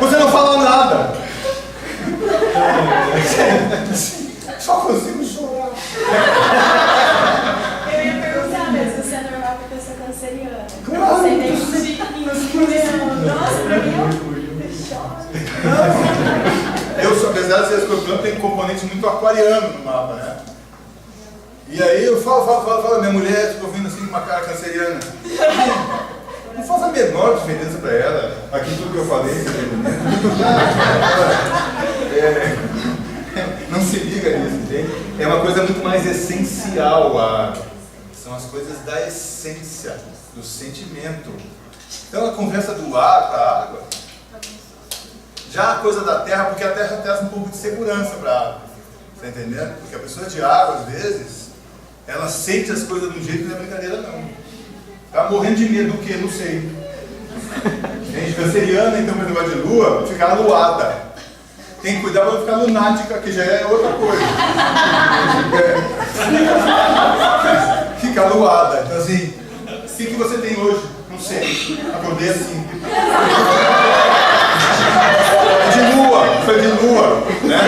Você não falou nada. Só consigo chorar. Eu ia perguntar mesmo, você é normal pra pessoa canceriana. Claro. Você tem signo. Nossa, pra mim eu choro. Eu sou, apesar de ser escorpião, tem um componente muito aquariano no mapa, né? E aí eu falo, minha mulher ficou vindo assim com uma cara canceriana. Não faz a menor diferença pra ela. Aqui tudo que eu falei, você tá entendendo? Não se liga nisso, entende? É uma coisa muito mais essencial. São as coisas da essência, do sentimento. Então a conversa do ar para a água. Já a coisa da terra, porque a terra traz um pouco de segurança para a água. Está entendendo? Porque a pessoa de água, às vezes, ela sente as coisas de um jeito que não é brincadeira, não. Tá morrendo de medo do quê? Não sei. Gente canceriana, então, para o negócio de lua, ficar aluada. Tem que cuidar para não ficar lunática, que já é outra coisa. Ficar aluada. Então, assim, o que você tem hoje? Não sei. Acordei assim. De lua, foi de lua, né?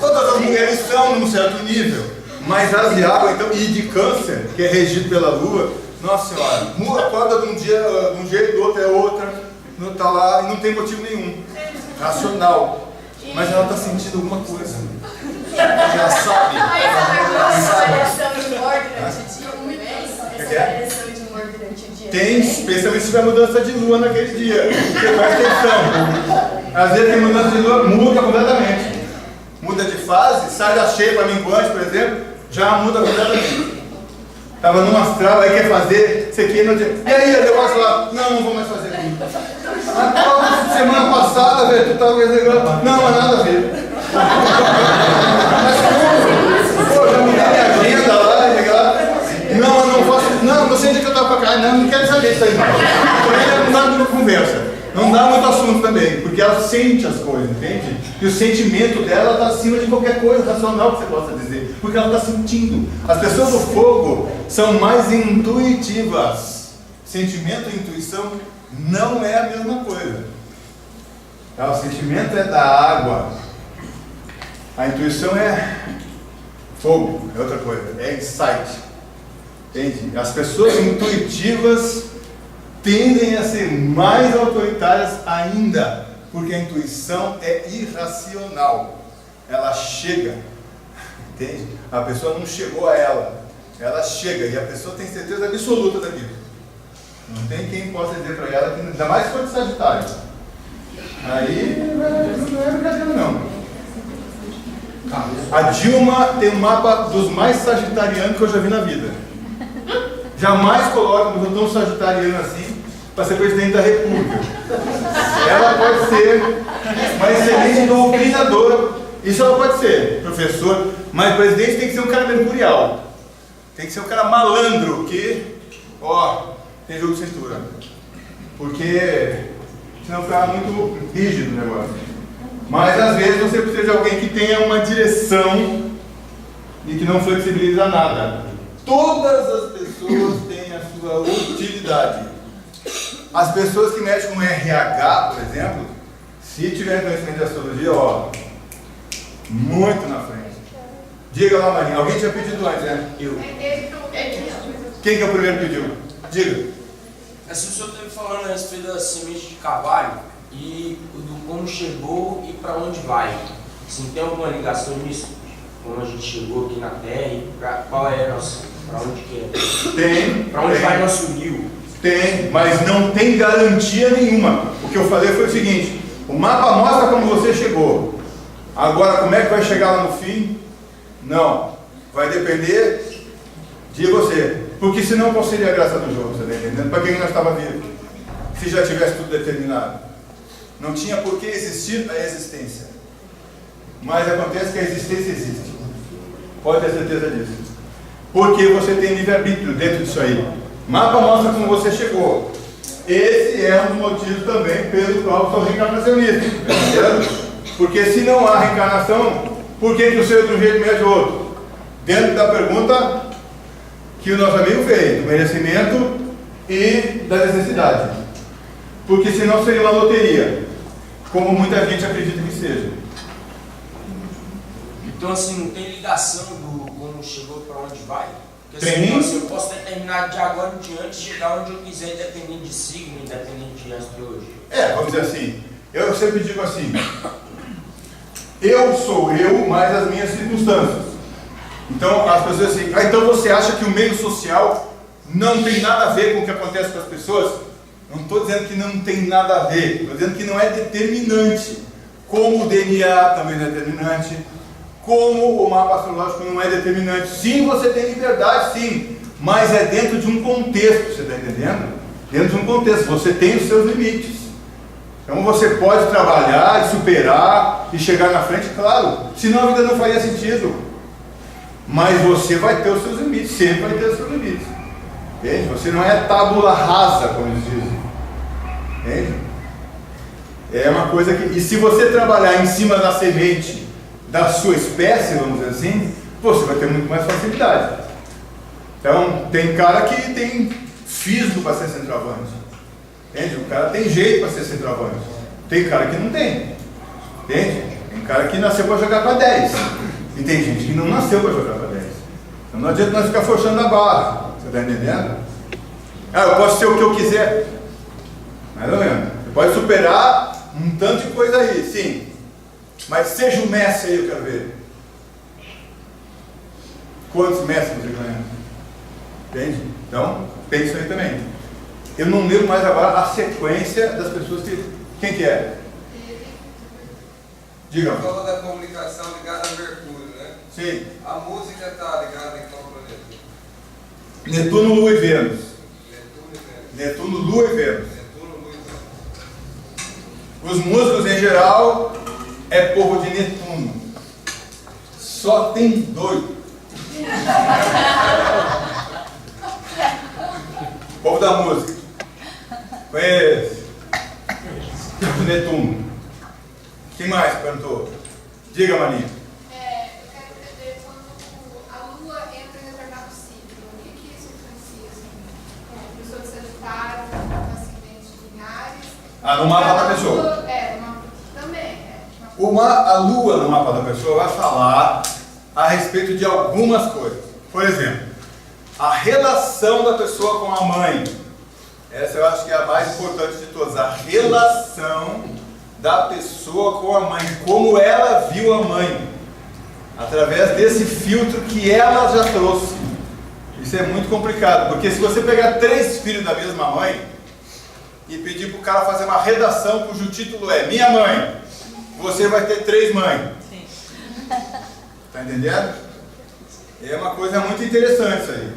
Todas as mulheres estão num certo nível, mas as de água, então, e de câncer, que é regido pela lua, nossa senhora, acorda de um dia de um jeito, do outro é outra, não está lá e não tem motivo nenhum, racional, mas ela está sentindo alguma coisa, ela sabe. Tem, especialmente se tiver mudança de lua naquele dia. Você presta atenção. Às vezes tem mudança de lua, muda completamente. Muda de fase, sai da cheia para minguante, por exemplo, já muda completamente. Estava num astral, aí quer fazer, isso aqui não tinha. E aí, o negócio lá, não vou mais fazer aqui. Semana passada, velho, tu estava com esse negócio. Não é nada a ver. Mas pô, já mudei minha agenda lá, não, eu não posso. Não, não sei onde que eu estava pra cá. Não quero saber disso aí, não. Não dá muita conversa. Não dá muito assunto também, porque ela sente as coisas, entende? E o sentimento dela está acima de qualquer coisa racional que você possa dizer, porque ela está sentindo. As pessoas do fogo são mais intuitivas. Sentimento e intuição não é a mesma coisa. O sentimento é da água. A intuição é fogo, é outra coisa, é insight. Entende? As pessoas intuitivas tendem a ser mais autoritárias ainda, porque a intuição é irracional. Ela chega, entende? A pessoa não chegou a ela chega e a pessoa tem certeza absoluta daquilo. Não tem quem possa dizer para ela, que, ainda mais se for de Sagitário. Aí não é brincadeira não. A Dilma tem um mapa dos mais sagitarianos que eu já vi na vida. Jamais coloca uma pessoa tão sagitariana assim para ser presidente da República. Ela pode ser uma excelente doutrinadora, isso ela pode ser, professor, mas o presidente tem que ser um cara mercurial. Tem que ser um cara malandro, que, tem jogo de cintura. Porque senão fica muito rígido o negócio. Mas às vezes você precisa de alguém que tenha uma direção e que não flexibiliza nada. Todas as pessoas têm a sua utilidade. As pessoas que mexem com RH, por exemplo, se tiverem conhecimento de astrologia, muito na frente. Diga lá, Marinha. Alguém tinha pedido antes, né? Eu. Quem que é o primeiro que pediu? Diga. Assim, o senhor esteve falando a respeito da semente de carvalho e do como chegou e para onde vai. Assim, tem alguma ligação nisso? Como a gente chegou aqui na Terra e qual é a nossa... Para onde que é? Tem. Para onde vai nosso rio? Tem, mas não tem garantia nenhuma. O que eu falei foi o seguinte: o mapa mostra como você chegou. Agora, como é que vai chegar lá no fim? Não. Vai depender de você. Porque senão qual seria a graça do jogo, você está entendendo? Para que nós estávamos vivos? Se já tivesse tudo determinado. Não tinha por que existir a existência. Mas acontece que a existência existe. Pode ter certeza disso. Porque você tem livre-arbítrio dentro disso aí. Mapa mostra como você chegou. Esse é um dos motivos também pelo qual eu sou reencarnacionista. Entendeu? Porque se não há reencarnação, por que o seu é de um jeito e o meu é de outro? Dentro da pergunta que o nosso amigo fez, do merecimento e da necessidade. Porque senão seria uma loteria, como muita gente acredita que seja. Então assim, não tem ligação do como chegou para onde vai? Porque Tem. assim, eu posso determinar de agora em diante, chegar onde eu quiser, independente de signo, independente de astrologia. Vamos dizer assim, eu sempre digo assim, eu sou eu, mais as minhas circunstâncias. Então as pessoas assim, então você acha que o meio social não tem nada a ver com o que acontece com as pessoas? Não estou dizendo que não tem nada a ver, estou dizendo que não é determinante. Como o DNA também não é determinante, como o mapa astrológico não é determinante. Sim, você tem liberdade, sim, mas é dentro de um contexto, você está entendendo? Dentro de um contexto, você tem os seus limites. Então você pode trabalhar e superar e chegar na frente, claro, senão a vida não faria sentido. Mas você vai ter os seus limites, sempre vai ter os seus limites. Entende? Você não é tábula rasa, como eles dizem. Entende? É uma coisa que... E se você trabalhar em cima da semente da sua espécie, vamos dizer assim, você vai ter muito mais facilidade. Então, tem cara que tem físico para ser centroavante. Entende? O cara tem jeito para ser centroavante. Tem cara que não tem. Entende? Tem cara que nasceu para jogar para 10. E tem gente que não nasceu para jogar para 10. Então não adianta nós ficar forçando a barra. Você está entendendo? Eu posso ser o que eu quiser. Mais ou menos. Você pode superar um tanto de coisa aí, sim. Mas seja o mestre aí, eu quero ver. Quantos mestres você ganha? Entende? Então, tem isso aí também. Eu não lembro mais agora a sequência das pessoas que... Quem que é? Diga. Você falou da comunicação ligada a Mercúrio, né? Sim. A música está ligada em qual planeta? Netuno, Lua e Vênus. Netuno, Lua e Vênus. Netuno, Lua e Vênus. Os músicos em geral é povo de Netuno. Só tem doido. Povo da música. Conhece. Do Netuno. Quem mais perguntou? Diga, Marinha. Eu quero entender quando a Lua entra em determinado signo, o que isso influencia? Assim, pessoa de Sagitário, ascendente de Ares. No mapa da pessoa. No mapa também. A Lua no mapa da pessoa vai falar a respeito de algumas coisas. Por exemplo, a relação da pessoa com a mãe. Essa eu acho que é a mais importante de todas. A relação da pessoa com a mãe. Como ela viu a mãe. Através desse filtro que ela já trouxe. Isso é muito complicado. Porque se você pegar 3 filhos da mesma mãe e pedir para o cara fazer uma redação cujo título é Minha Mãe, você vai ter 3 mães. Está entendendo? É uma coisa muito interessante isso aí.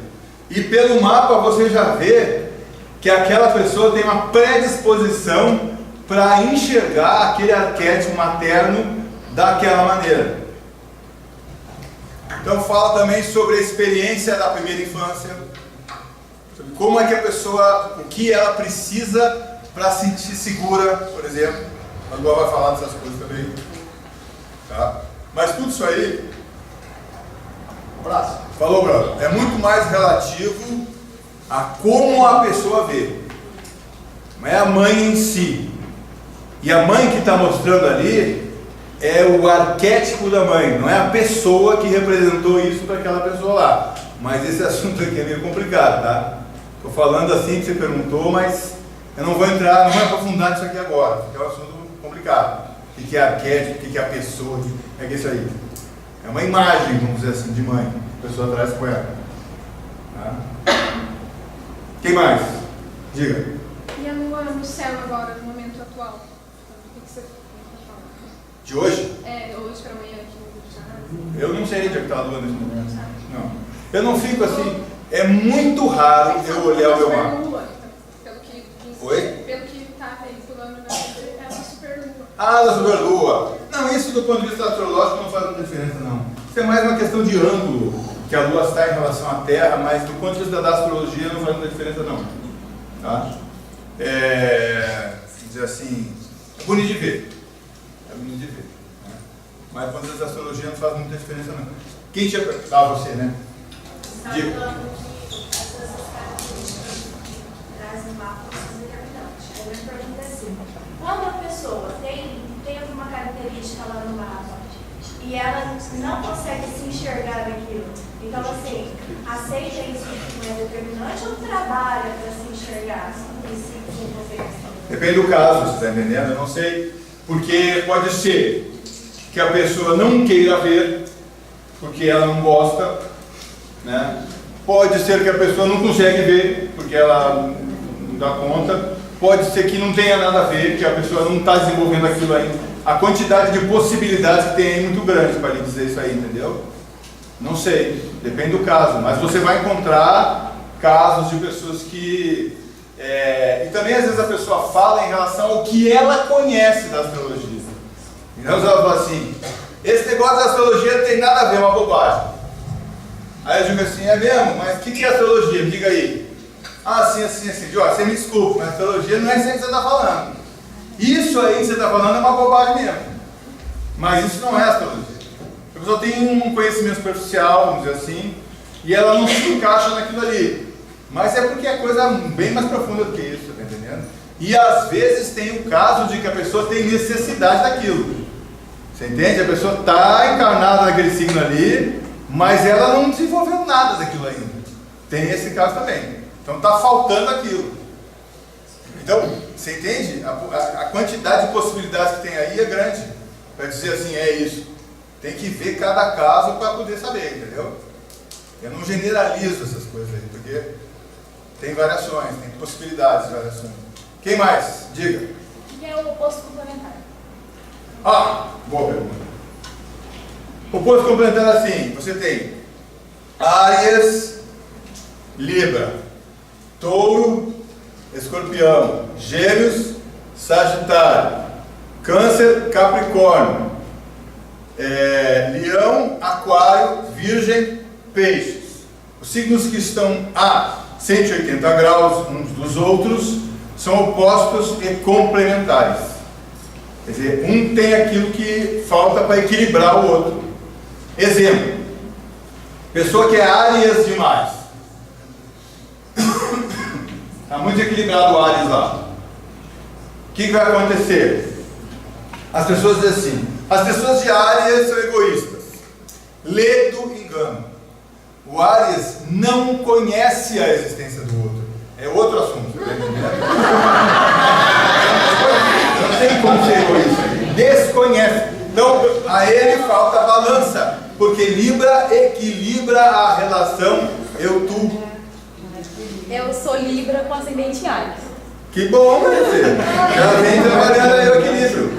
E pelo mapa você já vê que aquela pessoa tem uma predisposição para enxergar aquele arquétipo materno daquela maneira. Então fala também sobre a experiência da primeira infância, sobre como é que a pessoa, o que ela precisa para se sentir segura, por exemplo. A Lua vai falar dessas coisas também. Tá? Mas tudo isso aí, falou, brother, é muito mais relativo a como a pessoa vê. Não é a mãe em si. E a mãe que está mostrando ali é o arquétipo da mãe, não é a pessoa que representou isso para aquela pessoa lá. Mas esse assunto aqui é meio complicado, tá? Estou falando assim que você perguntou, mas eu não vou entrar, não vou aprofundar nisso aqui agora, porque é um assunto complicado. O que é arquétipo, o que é a pessoa, o que é isso aí? É uma imagem, vamos dizer assim, de mãe. A pessoa traz com ela. Tá? Quem mais? Diga. E a Lua no céu agora, no momento atual? O que você pode falar? De hoje? Hoje para amanhã aqui no Rio de Janeiro. Eu não sei onde é que está a Lua nesse momento. Não. Eu não fico assim. É muito raro eu olhar o meu mapa. Oi? Pelo que está veiculando na TV, é uma superlua. Ah, da superlua. Não, isso do ponto de vista astrológico não faz muita diferença, não. Isso é mais uma questão de ângulo que a Lua está em relação à Terra, mas do ponto de vista da astrologia não faz muita diferença, não. Tá? Dizer assim, é bonito de ver. É bonito de ver. Né? Mas do ponto de vista da astrologia não faz muita diferença, não. Quem tinha... Ah, você, né? Diga. Quando a pessoa tem alguma característica lá no mapa e ela não consegue se enxergar daquilo, então assim, aceita isso como é determinante ou trabalha para se enxergar? Depende do caso, você está entendendo? Eu não sei, porque pode ser que a pessoa não queira ver, porque ela não gosta, né? Pode ser que a pessoa não consegue ver, porque ela não dá conta. Pode ser que não tenha nada a ver, que a pessoa não está desenvolvendo aquilo ainda. A quantidade de possibilidades que tem aí é muito grande para lhe dizer isso aí, entendeu? Não sei, depende do caso, mas você vai encontrar casos de pessoas que... e também às vezes a pessoa fala em relação ao que ela conhece da astrologia. Então ela fala assim, esse negócio da astrologia não tem nada a ver, é uma bobagem. Aí eu digo assim, é mesmo? Mas o que é astrologia? Me diga aí. Ah, assim. Ó, você me desculpa, mas astrologia não é isso aí que você está falando. Isso aí que você está falando é uma bobagem mesmo. Mas isso não é astrologia. A pessoa tem um conhecimento superficial, vamos dizer assim, e ela não se encaixa naquilo ali. Mas é porque é coisa bem mais profunda do que isso, tá entendendo? E às vezes tem o caso de que a pessoa tem necessidade daquilo. Você entende? A pessoa está encarnada naquele signo ali, mas ela não desenvolveu nada daquilo ainda. Tem esse caso também. Então está faltando aquilo. Então, você entende? A quantidade de possibilidades que tem aí é grande. Para dizer assim, é isso. Tem que ver cada caso para poder saber, entendeu? Eu não generalizo essas coisas aí, porque tem variações, tem possibilidades de variações. Quem mais? Diga. E é o oposto complementar. Ah, boa pergunta. O oposto complementar é assim, você tem Áries, Libra, Touro, Escorpião, Gêmeos, Sagitário, Câncer, Capricórnio, Leão, Aquário, Virgem, Peixes. Os signos que estão a 180 graus uns dos outros são opostos e complementares. Quer dizer, um tem aquilo que falta para equilibrar o outro. Exemplo, pessoa que é Áries demais. Está muito equilibrado o Áries lá. O que vai acontecer? As pessoas dizem assim, as pessoas de Áries são egoístas. Lê do engano. O Áries não conhece a existência do outro. É outro assunto, tá entendendo? Não tem como ser egoísta. Desconhece. Então, a ele falta balança. Porque Libra equilibra a relação eu-tu. Eu sou Libra com ascendente em Áries. Que bom, meu filho. Já vem trabalhando aí o equilíbrio.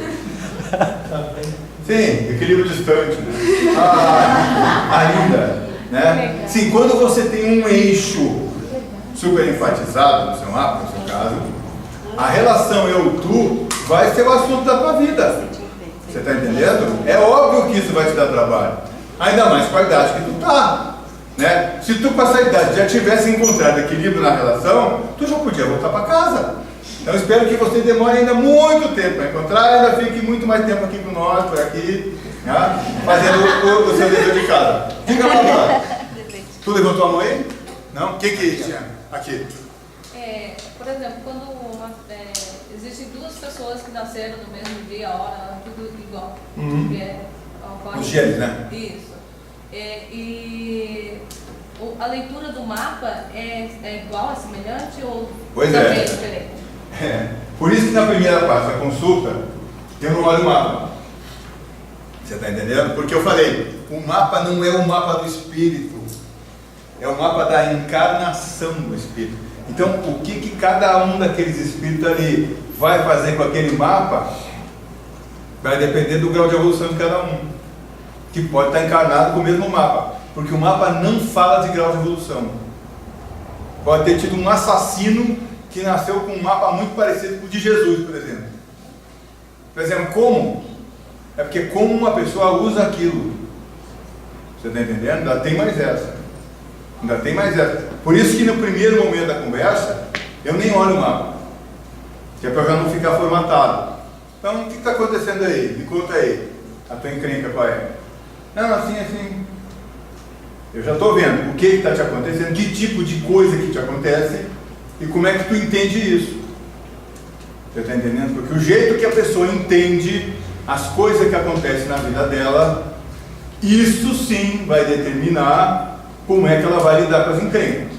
Sim, equilíbrio distante. Né? Ainda. Né? Sim, quando você tem um eixo super enfatizado no seu mapa, no seu caso, a relação eu-tu vai ser o assunto da tua vida. Você está entendendo? É óbvio que isso vai te dar trabalho. Ainda mais com a idade que tu tá. Né? Se tu com essa idade já tivesse encontrado equilíbrio na relação, tu já podia voltar para casa. Então espero que você demore ainda muito tempo para encontrar, ainda fique muito mais tempo aqui com nós, por aqui, né? Fazendo o seu dever de casa. Diga lá, agora. Tu levantou a mão aí? Não? Quem que tinha? Aqui. Por exemplo, quando existem duas pessoas que nasceram no mesmo dia, a hora, tudo igual. Os gêmeos, né? Isso. E a leitura do mapa é igual, é semelhante ou pois também é diferente? Por isso que na primeira parte da consulta eu não olho o mapa. Você está entendendo? Porque eu falei, o mapa não é o mapa do espírito, é o mapa da encarnação do espírito. Então, o que cada um daqueles espíritos ali vai fazer com aquele mapa vai depender do grau de evolução de cada um, que pode estar encarnado com o mesmo mapa, porque o mapa não fala de grau de evolução. Pode ter tido um assassino que nasceu com um mapa muito parecido com o de Jesus, por exemplo. Por exemplo, como? É porque como uma pessoa usa aquilo. Você está entendendo? Ainda tem mais essa. Ainda tem mais essa. Por isso que no primeiro momento da conversa, eu nem olho o mapa. Que é para já não ficar formatado. Então, o que está acontecendo aí? Me conta aí. A tua encrenca qual é? Não, assim. Eu já estou vendo o que está te acontecendo, que tipo de coisa que te acontece e como é que tu entende isso. Você está entendendo? Porque o jeito que a pessoa entende as coisas que acontecem na vida dela, isso sim vai determinar como é que ela vai lidar com as encrencas.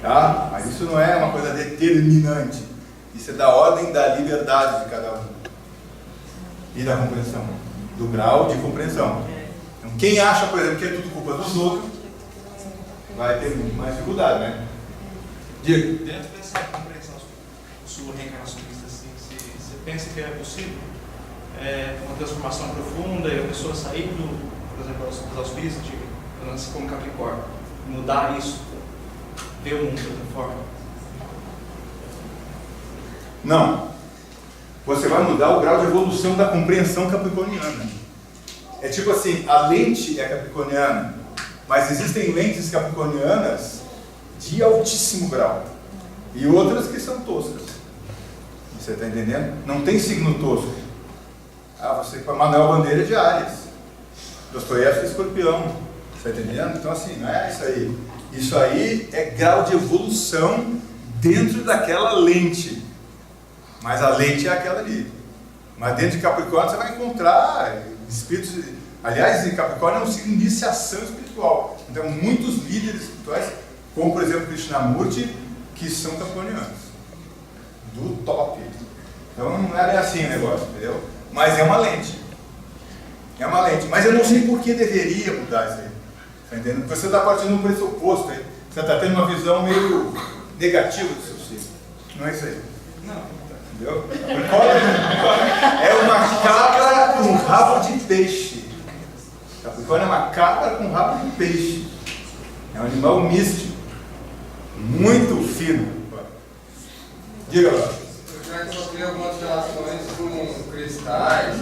Tá? Mas isso não é uma coisa determinante. Isso é da ordem da liberdade de cada um. E da compreensão. Do grau de compreensão. Então, quem acha, por exemplo, que é tudo culpa dos outros, vai ter muito mais dificuldade, né? Diga. Dentro dessa compreensão sua reencarnacionista, assim, você pensa que é possível uma transformação profunda e a pessoa sair por exemplo, dos auspícios de lance como Capricórnio, mudar isso, ver o mundo de outra forma? Não. Você vai mudar o grau de evolução da compreensão capricorniana. É tipo assim, a lente é capricorniana, mas existem lentes capricornianas de altíssimo grau e outras que são toscas. Você está entendendo? Não tem signo tosco. Você com a Manuel Bandeira de Áries, Dostoiévski Escorpião. Você está entendendo? Então assim, não é isso aí. Isso aí é grau de evolução dentro daquela lente. Mas a lente é aquela ali. Mas dentro de Capricórnio você vai encontrar espíritos. Aliás, Capricórnio é um signo de iniciação espiritual. Então, muitos líderes espirituais, como por exemplo Krishnamurti, que são capricornianos. Do top. Então, não é bem assim o negócio, entendeu? Mas é uma lente. É uma lente. Mas eu não sei por que deveria mudar isso aí. Tá entendendo? Porque você está partindo de um pressuposto aí. Você está tendo uma visão meio negativa do seu signo. Não é isso aí. Não. Entendeu? É uma cabra com rabo de peixe. Capricórnio é uma cabra com rabo de peixe. É um animal místico. Muito fino. Diga lá. Eu já encontrei algumas relações com cristais,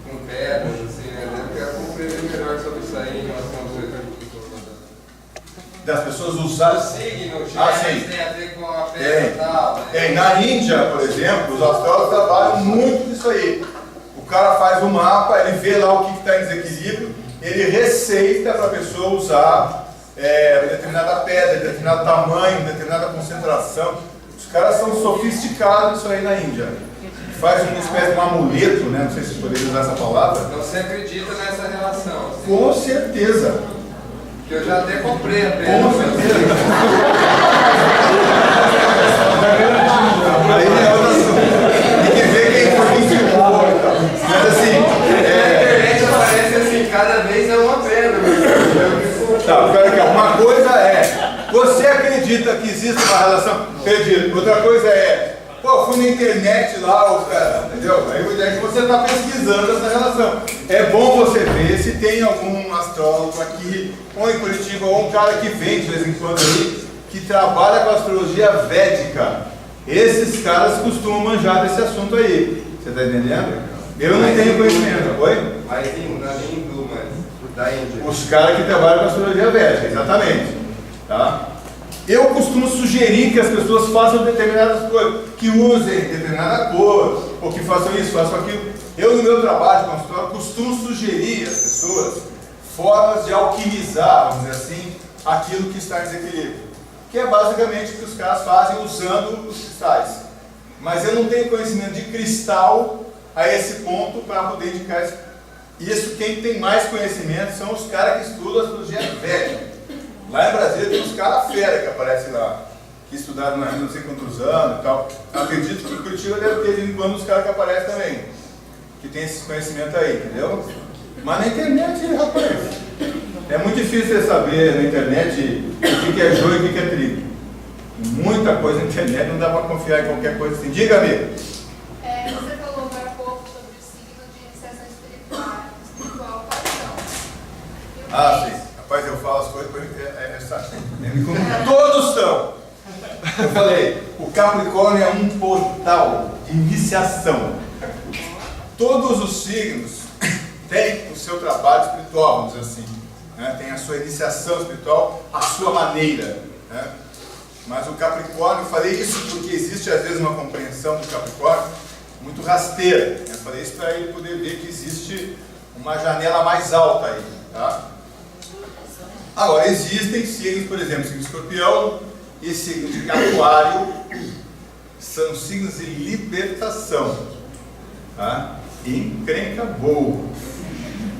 com pedras, assim, né? Eu quero compreender melhor sobre isso aí em relação às coisas das pessoas usarem signo, sim. Tem a ver com a pedra e tal. Né? Tem. Na Índia, por exemplo, os astrólogos trabalham muito nisso aí. O cara faz um mapa, ele vê lá o que está em desequilíbrio, ele receita para a pessoa usar determinada pedra, determinado tamanho, determinada concentração. Os caras são sofisticados isso aí na Índia. Faz uma espécie de um amuleto, né? Não sei se poderia usar essa palavra. Então você acredita nessa relação? Assim? Com certeza. Que eu já até comprei a pedra. Com certeza. Aí é outra assunto. Tem que ver quem foi quem ficou. Mas assim, na internet aparece assim, cada vez é uma pedra. Tá, pera aqui, uma coisa é, você acredita que existe uma relação? Acredito. Outra coisa é, fui na internet lá, entendeu? Aí a ideia é que você está pesquisando essa relação. É bom você ver se tem algum astrólogo aqui, ou em Curitiba, ou um cara que vem de vez em quando aí, que trabalha com astrologia védica. Esses caras costumam manjar desse assunto aí. Você está entendendo? Eu não tenho conhecimento. Oi? Mas não é hindu, mas da Índia. Os caras que trabalham com astrologia védica, exatamente. Tá? Eu costumo sugerir que as pessoas façam determinadas coisas, que usem determinada cor, ou que façam isso, façam aquilo. Eu, no meu trabalho como astrólogo, costumo sugerir às pessoas formas de alquimizar, vamos dizer assim, aquilo que está em desequilíbrio. Que é basicamente o que os caras fazem usando os cristais. Mas eu não tenho conhecimento de cristal a esse ponto para poder indicar isso. Quem tem mais conhecimento são os caras que estudam astrologia védica. Lá em Brasília tem uns caras fera que aparecem lá, que estudaram não sei quantos anos e tal. Eu acredito que em Curitiba deve ter de vez em quando os caras que aparecem também, que tem esse conhecimento aí, entendeu? Mas na internet, rapaz, é muito difícil você saber na internet o que é joio e o que é trigo. Muita coisa na internet, não dá para confiar em qualquer coisa assim. Diga, amigo. Você falou agora há pouco sobre o signo de iniciação espiritual, quais são? Sim. Rapaz, eu falo as coisas, todos estão. Eu falei, o Capricórnio é um portal de iniciação. Todos os signos têm o seu trabalho espiritual, vamos dizer assim, né? Tem a sua iniciação espiritual, a sua maneira, né? Mas o Capricórnio, eu falei isso porque existe às vezes uma compreensão do Capricórnio muito rasteira. Eu falei isso para ele poder ver que existe uma janela mais alta aí, tá? Agora, existem signos, por exemplo, signo de Escorpião e signo de Aquário, são signos de libertação, tá? Encrenca boa.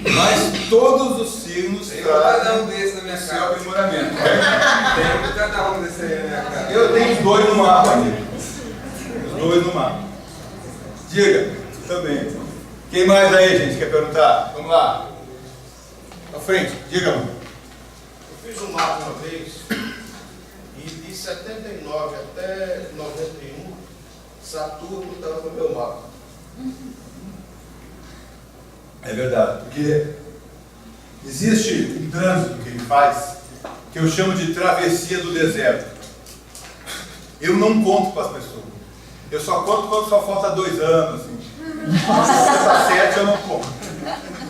Mas todos os signos trazem um desse na minha o seu casa. aprimoramento. Tem cada um desse aí na minha casa. Eu tenho os dois no mapa aqui. Os dois no mapa. Diga, também. Quem mais aí, gente, quer perguntar? Vamos lá. À frente, diga, mano. Eu fiz um mapa uma vez e de 79 até 91, Saturno estava no meu mapa. É verdade, porque existe um trânsito que ele faz, que eu chamo de travessia do deserto. Eu não conto para as pessoas. Eu só conto quando só falta 2 anos, assim. Se falta 7, eu não conto.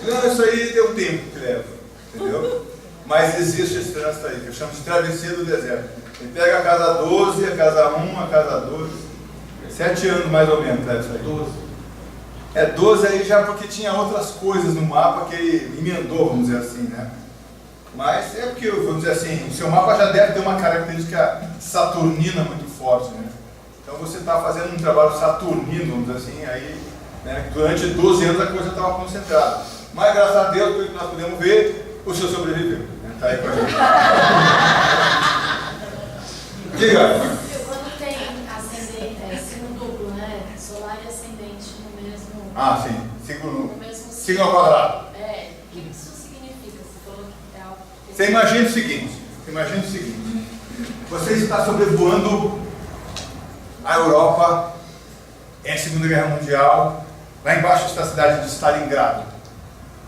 Não, isso aí deu tempo que leva, entendeu? Mas existe esse trânsito aí, que eu chamo de travessia do deserto. Ele pega a casa 12, a casa 1, a casa 2. 7 anos mais ou menos, leva isso aí. 12. É 12 aí já porque tinha outras coisas no mapa que ele emendou, vamos dizer assim, né? Mas é porque, vamos dizer assim, o seu mapa já deve ter uma característica saturnina muito forte, né? Então você está fazendo um trabalho saturnino, vamos dizer assim, aí, né, durante 12 anos a coisa estava concentrada. Mas graças a Deus, pelo que nós podemos ver, o senhor sobreviveu, né? Está aí com a gente. Diga. Quando tem ascendente, signo duplo, né? Solar e ascendente no mesmo. Ah, sim. Signo ao quadrado. É. O que isso significa? Você falou que é algo. Você imagina o seguinte. Você está sobrevoando a Europa, é a Segunda Guerra Mundial, lá embaixo está a cidade de Stalingrado.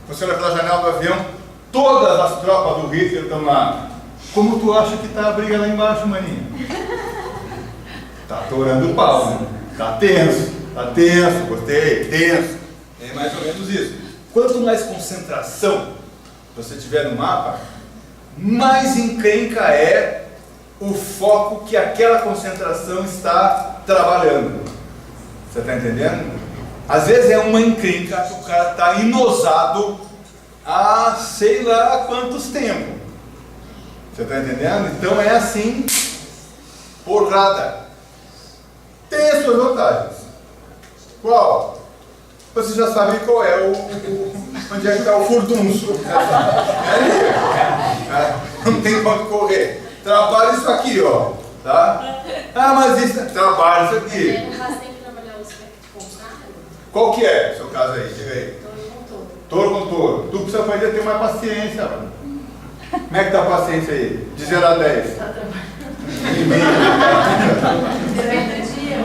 Você olha pela janela do avião, todas as tropas do Hitler estão lá. Como tu acha que está a briga lá embaixo, maninho? Tá torando o pau, né? Tá tenso, gostei, tenso. É mais ou menos isso. Quanto mais concentração você tiver no mapa, mais encrenca é o foco que aquela concentração está trabalhando. Você está entendendo? Às vezes é uma encrenca que o cara está inosado há sei lá quantos tempos. Você está entendendo? Então é assim, porrada. Tem as suas vantagens. Qual? Você já sabe qual é onde é que está o furdunço. Não tem para onde correr. Trabalha isso aqui, ó. Tá? Ah, mas isso. Trabalha isso aqui. Mas tem que trabalhar o aspecto contrário? Qual que é o seu caso aí? Diga aí. Touro com touro. Tu precisa aprender a ter mais paciência, mano. Como é que tá a paciência aí? De 0 a 10. Depende do dia.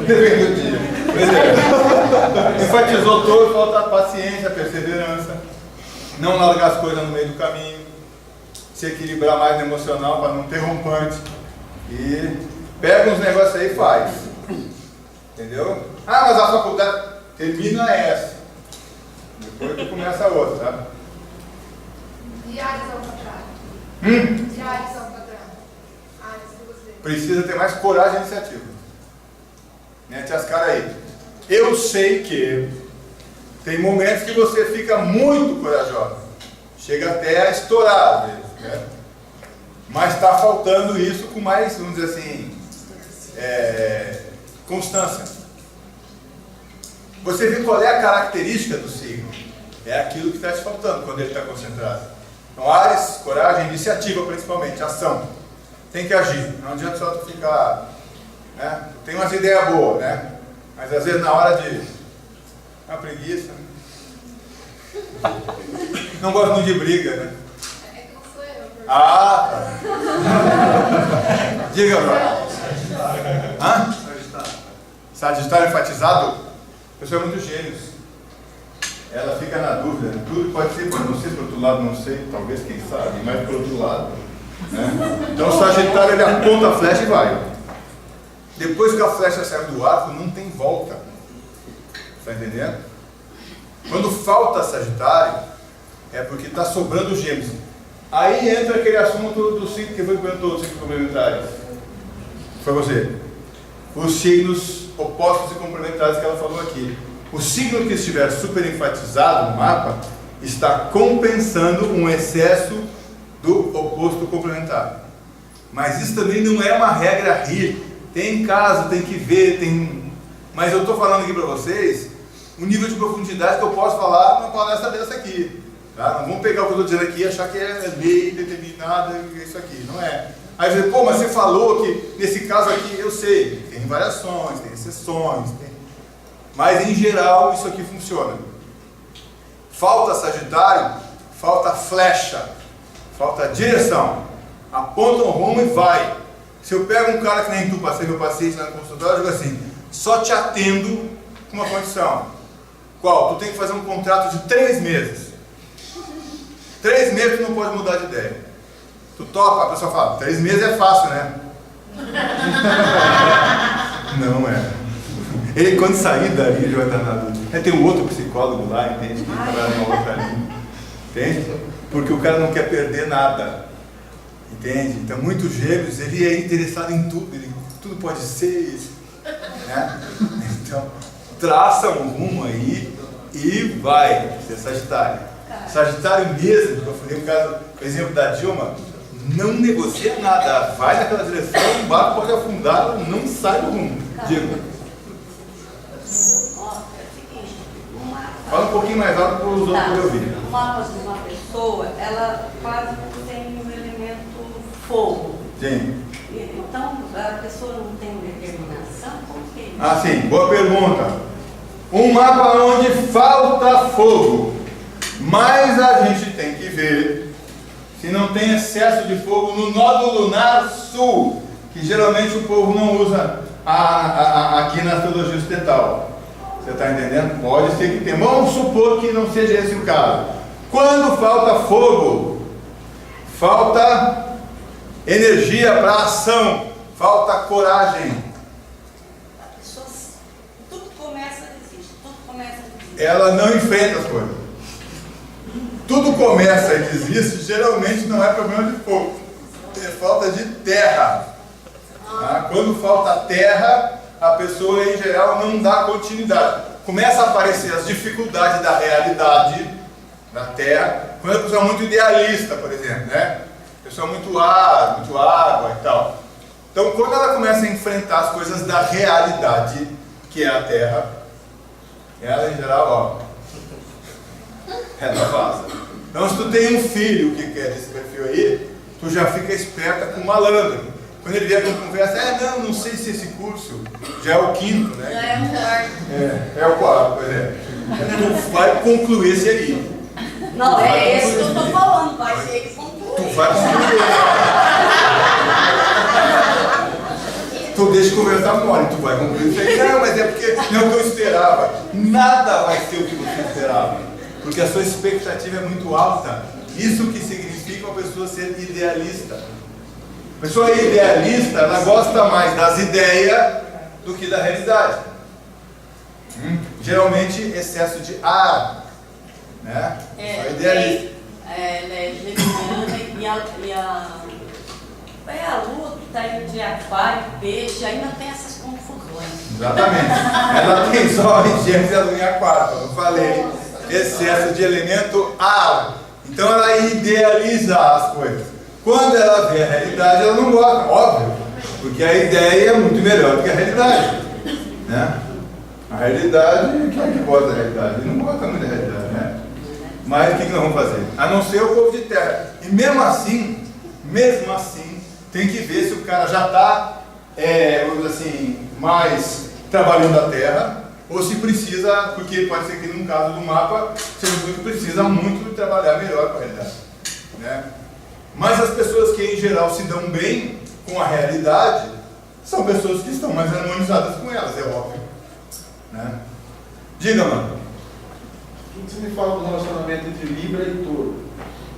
Depende do dia. Pois é. Enfatizou touro, falta paciência, perseverança. Não largar as coisas no meio do caminho. Se equilibrar mais no emocional para não ter rompante. E pega uns negócios aí e faz. Entendeu? Ah, mas a faculdade termina essa. Depois tu começa a outra, tá? Diários ao contrário. Diários ao quadrado. Áreas que você. Precisa ter mais coragem e iniciativa. Mete as caras aí. Eu sei que tem momentos que você fica muito corajosa. Chega até a estourar às vezes, né? Mas está faltando isso com mais, vamos dizer assim, constância. Você vê qual é a característica do signo. É aquilo que está te faltando quando ele está concentrado. Então, Áries, coragem, iniciativa principalmente, ação. Tem que agir. Não adianta só tu ficar, né? Tem umas ideias boas, né? Mas às vezes na hora de uma preguiça. Não gosto muito de briga, né? É que não sou eu. Ah, tá. Diga, Bruno. Hã? Sagitário enfatizado? A pessoa é muito gênios. Ela fica na dúvida. Né? Tudo pode ser, não sei, por outro lado, não sei, talvez, quem sabe, mas por outro lado. Né? Então o Sagitário ele aponta a flecha e vai. Depois que a flecha sai do arco, não tem volta. Está entendendo? Quando falta Sagitário, é porque está sobrando Gêmeos. Aí entra aquele assunto do signo que foi perguntou, dos signos complementares. Foi você. Os signos opostos e complementares que ela falou aqui. O signo que estiver super enfatizado no mapa está compensando um excesso do oposto complementar. Mas isso também não é uma regra a rir. Tem caso, tem que ver, tem... Mas eu estou falando aqui para vocês o nível de profundidade que eu posso falar numa palestra dessa aqui. Tá? Não vamos pegar o que eu estou dizendo aqui e achar que é lei determinada, isso aqui. Não é. Aí você, pô, mas você falou que nesse caso aqui, eu sei, tem variações, tem exceções, mas em geral isso aqui funciona. Falta Sagitário, falta flecha, falta direção. Aponta um rumo e vai. Se eu pego um cara que nem tu, passei meu paciente lá no consultório, eu digo assim, só te atendo com uma condição. Qual? Tu tem que fazer um contrato de 3 meses. 3 meses tu não pode mudar de ideia. Tu topa, a pessoa fala, 3 meses é fácil, né? Não é. Ele, quando sair dali, ele vai estar na dúvida. Tem um outro psicólogo lá, entende? Que trabalha numa outra linha. Entende? Porque o cara não quer perder nada. Entende? Então, muitos Gêmeos, ele é interessado em tudo. Tudo pode ser isso. Né? Então, traça um rumo aí e vai ser Sagitário. Sagitário mesmo, que eu falei o exemplo da Dilma, não negocia nada, vai naquela direção, o barco pode afundar, não sai do rumo. Diga. Fala um pouquinho mais alto para os outros poderem ouvir. O mapa de uma pessoa, ela quase não tem o elemento fogo. Sim. Então, a pessoa não tem determinação? Como que é isso? Ah, sim, boa pergunta. Um mapa onde falta fogo, mas a gente tem que ver se não tem excesso de fogo no nódulo lunar sul, que geralmente o povo não usa aqui na astrologia ocidental. Você está entendendo? Pode ser que tenha. Vamos supor que não seja esse o caso. Quando falta fogo, falta energia para ação, falta coragem. Tudo começa a desistir, tudo começa a desistir. Ela não enfrenta as coisas. Tudo começa e desiste, geralmente não é problema de fogo, é falta de terra. Tá? Quando falta terra, a pessoa em geral não dá continuidade. Começa a aparecer as dificuldades da realidade da terra, quando a pessoa é muito idealista, por exemplo, né? A pessoa é muito ar, muito água e tal. Então, quando ela começa a enfrentar as coisas da realidade, que é a terra, ela em geral, ela vaza. Então, se tu tem um filho que quer desse perfil aí, tu já fica esperta com o malandro. Quando ele vier com conversa, não sei se esse curso já é o 5º, né? Já é o 4º. É o 4º, pois é. Tu vai concluir esse aí. Não, é esse que eu estou falando, vai ser que conclui. Tu vai concluir. Tu deixa de conversar mole, tu vai concluir isso aí. Não, mas é porque não é o que eu esperava. Nada vai ser o que você esperava. Porque a sua expectativa é muito alta. Isso que significa uma pessoa ser idealista. A pessoa idealista, ela gosta mais das ideias do que da realidade. Geralmente, excesso de ar. Né? É idealista. Ela é geminiana e a lua que está aí de aquário, peixe, ainda tem essas confusões. Exatamente. Ela tem só em Gêmeos e a lua em aquário, como eu falei. Excesso de elemento ar. Então ela idealiza as coisas. Quando ela vê a realidade, ela não gosta, óbvio, porque a ideia é muito melhor do que a realidade, né? A realidade, quem é que gosta da realidade? Ele não gosta muito da realidade, né? Mas o que nós vamos fazer? A não ser o povo de terra. E mesmo assim, tem que ver se o cara já está, vamos dizer assim, mais trabalhando a terra, ou se precisa, porque pode ser que num caso do mapa, você precisa muito trabalhar melhor com a realidade, né? Mas as pessoas que em geral se dão bem com a realidade são pessoas que estão mais harmonizadas com elas, é óbvio, né? Diga, mano. O que você me fala do relacionamento entre Libra e Touro?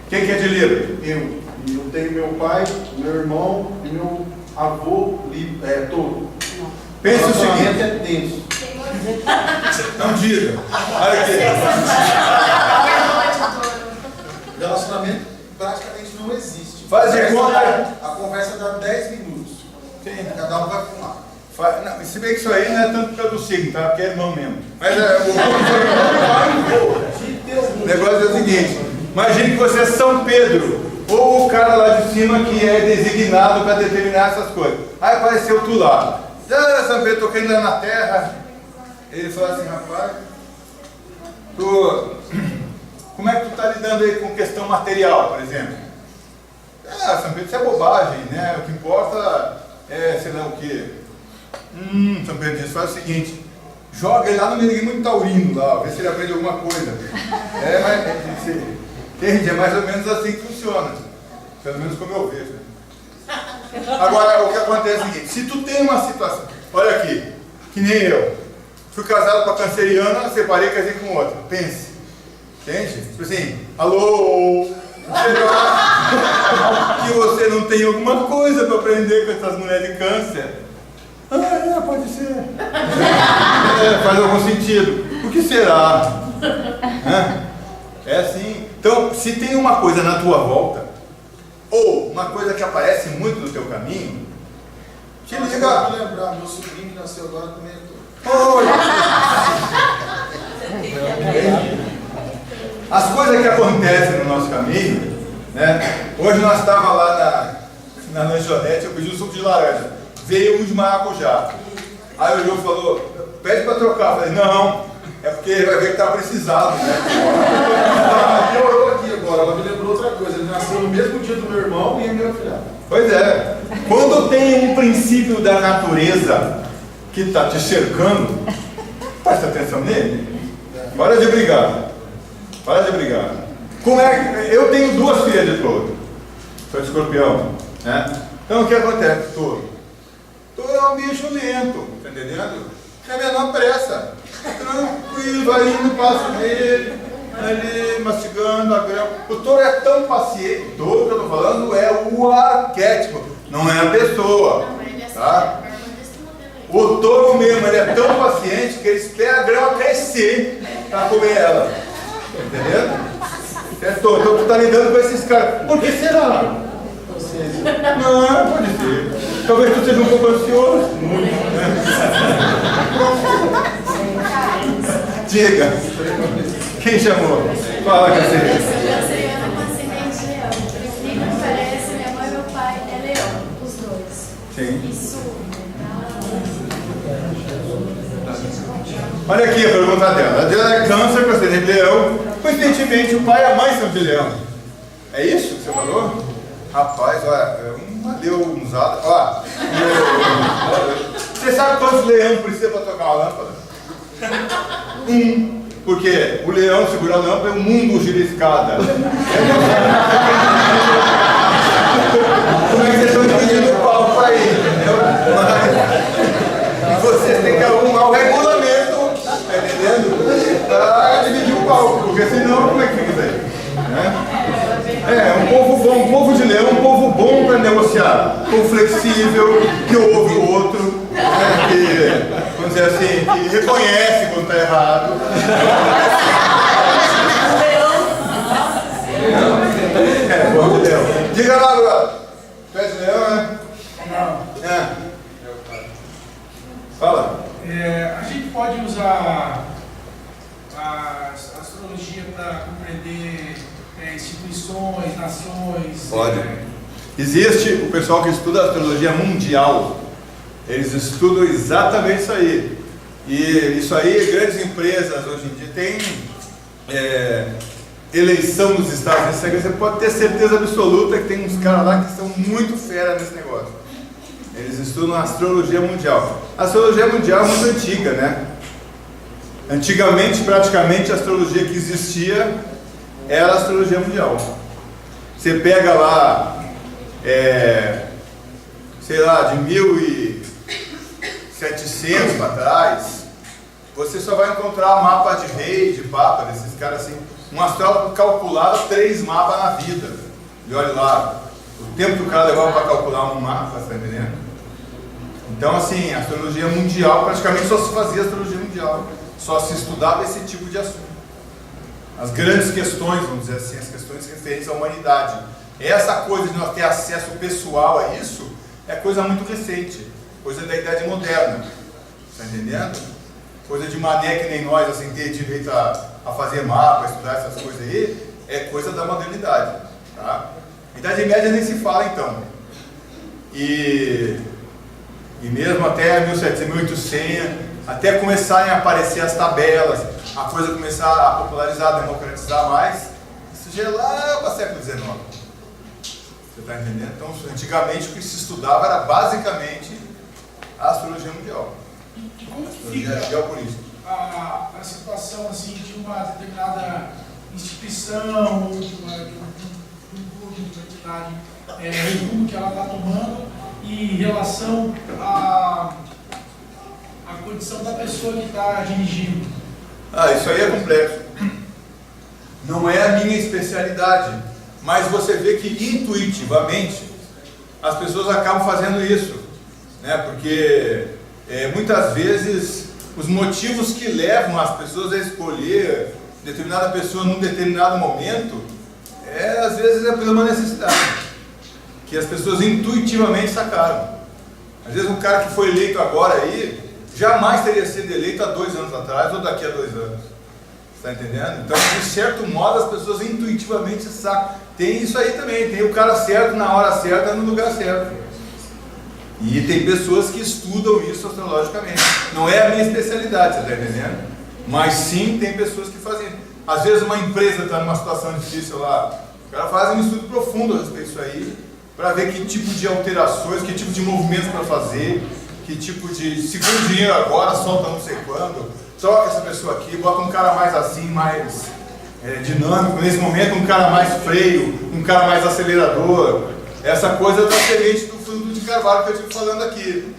Quem que é de Libra? Eu. E eu tenho meu pai, meu irmão e meu avô Touro. Pense o Relacionamento seguinte. é tenso. Não diga. Olha aqui. Relacionamento praticamente não existe. Faz de conta. A conversa dá 10 minutos. Cada um vai fumar. Não, se bem que isso aí não é tanto pelo signo, tá? Porque é irmão mesmo. Mas o negócio é o seguinte: imagine que você é São Pedro, ou o cara lá de cima que é designado para determinar essas coisas. Aí apareceu tu lá. São Pedro, tô querendo ir na terra. Ele falou assim: rapaz, como é que tu tá lidando aí com questão material, por exemplo? São Pedro, isso é bobagem, né? O que importa é, sei lá o quê. São Pedro disse: faz o seguinte, joga ele lá no Meneguinho Taurino, lá, vê se ele aprende alguma coisa. Mas entende? É mais ou menos assim que funciona. Pelo menos como eu vejo. Agora, o que acontece é o seguinte: se tu tem uma situação, olha aqui, que nem eu, fui casado com a canceriana, separei e casei com outra. Pense. Entende? Tipo assim, alô, será que você não tem alguma coisa para aprender com essas mulheres de câncer? Pode ser. Faz algum sentido. O que será? É assim. Então, se tem uma coisa na tua volta, ou uma coisa que aparece muito no teu caminho, te liga. Eu vou lembrar, meu sobrinho que nasceu agora comentou. As coisas que acontecem no nosso caminho, né? Hoje nós estávamos lá na lanchonete, eu pedi um suco de laranja. Veio um de maracujá. Aí o João falou: pede para trocar. Eu falei: não, é porque ele vai ver que está precisado, né? Piorou aqui agora, ela me lembrou outra coisa. Ele nasceu no mesmo dia do meu irmão e é meu filho. Pois é. Quando tem um princípio da natureza que está te cercando, presta atenção nele. Para de brigar. Para de brigar. Como é? Eu tenho 2 filhas de touro. Sou escorpião, né? Então o que acontece, touro? Touro é um bicho lento, tá entendendo? Tem a menor pressa. Tranquilo, vai indo, passa dele, ali, mastigando a grama. O touro é tão paciente. O touro que eu estou falando é o arquétipo, não é a pessoa. Tá? O touro mesmo, ele é tão paciente que ele espera a grama crescer para comer ela. Entendendo? Então tu está lidando com esses caras. Por que será? Não, pode ser. Talvez tu seja um pouco ansioso. Muito, né? Diga. Quem chamou? Fala, Canceriana. Eu sou canceriana com ascendente leão. Por incrível que pareça, minha mãe e meu pai é leão, os dois. Sim. Isso. Olha aqui a pergunta dela. A dela é câncer com ascendente de leão. Coincidentemente, o pai e a mãe são de leão. É isso que você falou? Rapaz, olha, é uma leãozada. Ó, você sabe quantos leões precisa para tocar uma lâmpada? Porque o leão segura a lâmpada e o mundo gira a escada. Como é que vocês estão dividindo o palco aí, entendeu? Mas vocês têm que arrumar o regulamento, tá entendendo? Para dividir o palco, porque senão como é que fica isso aí? Um povo bom, um povo de leão, um povo bom para negociar, um povo flexível, que ouve o outro, né, que, vamos dizer assim, que reconhece quando está errado. Povo de leão. Diga lá agora. Tu é de leão, né? Não. Fala. A gente pode usar a astrologia para compreender instituições, nações. Pode. Existe o pessoal que estuda a astrologia mundial. Eles estudam exatamente isso aí. E isso aí, grandes empresas hoje em dia têm eleição nos Estados Unidos. Você pode ter certeza absoluta que tem uns caras lá que são muito fera nesse negócio. Eles estudam a astrologia mundial. A astrologia mundial é muito antiga, né? Antigamente, praticamente, a astrologia que existia era a astrologia mundial. Você pega lá, sei lá, de 1700 para trás, você só vai encontrar mapa de rei, de papa, desses caras assim. Um astrólogo calculava 3 mapas na vida. E olha lá, o tempo que o cara levava para calcular um mapa, tá entendendo? Então, assim, a astrologia mundial, praticamente só se fazia astrologia mundial, só se estudava esse tipo de assunto. As grandes questões, vamos dizer assim, as questões referentes à humanidade. Essa coisa de nós ter acesso pessoal a isso é coisa muito recente, coisa da Idade Moderna, está entendendo? Coisa de mané que nem nós, assim, ter direito a fazer mapa, estudar essas coisas aí, é coisa da modernidade, tá? Idade Média nem se fala, então. E mesmo até 1700, 1800, até começarem a aparecer as tabelas, a coisa começar a popularizar, a democratizar mais, isso já é lá para o século XIX. Você está entendendo? Então, antigamente o que se estudava era basicamente a astrologia mundial. E como que fica a situação assim, de uma determinada instituição, ou de um grupo, de uma entidade, o rumo que ela está tomando em relação à condição da pessoa que está dirigindo? Isso aí é complexo. Não é a minha especialidade, mas você vê que intuitivamente as pessoas acabam fazendo isso, né? Porque muitas vezes os motivos que levam as pessoas a escolher determinada pessoa num determinado momento às vezes é por uma necessidade que as pessoas intuitivamente sacaram. Às vezes um cara que foi eleito agora aí jamais teria sido eleito há 2 anos atrás ou daqui a 2 anos. Está entendendo? Então, de certo modo, as pessoas intuitivamente sacam. Tem isso aí também, tem o cara certo na hora certa, no lugar certo. E tem pessoas que estudam isso astrologicamente. Não é a minha especialidade, você está entendendo? Mas sim, tem pessoas que fazem. Às vezes uma empresa está numa situação difícil lá, o cara faz um estudo profundo a respeito disso aí, para ver que tipo de alterações, que tipo de movimentos para fazer, que tipo de, segura o dinheiro agora, solta não sei quando, troca essa pessoa aqui, bota um cara mais assim, mais dinâmico, nesse momento um cara mais freio, um cara mais acelerador, essa coisa da semente do fruto de carvalho que eu estive falando aqui.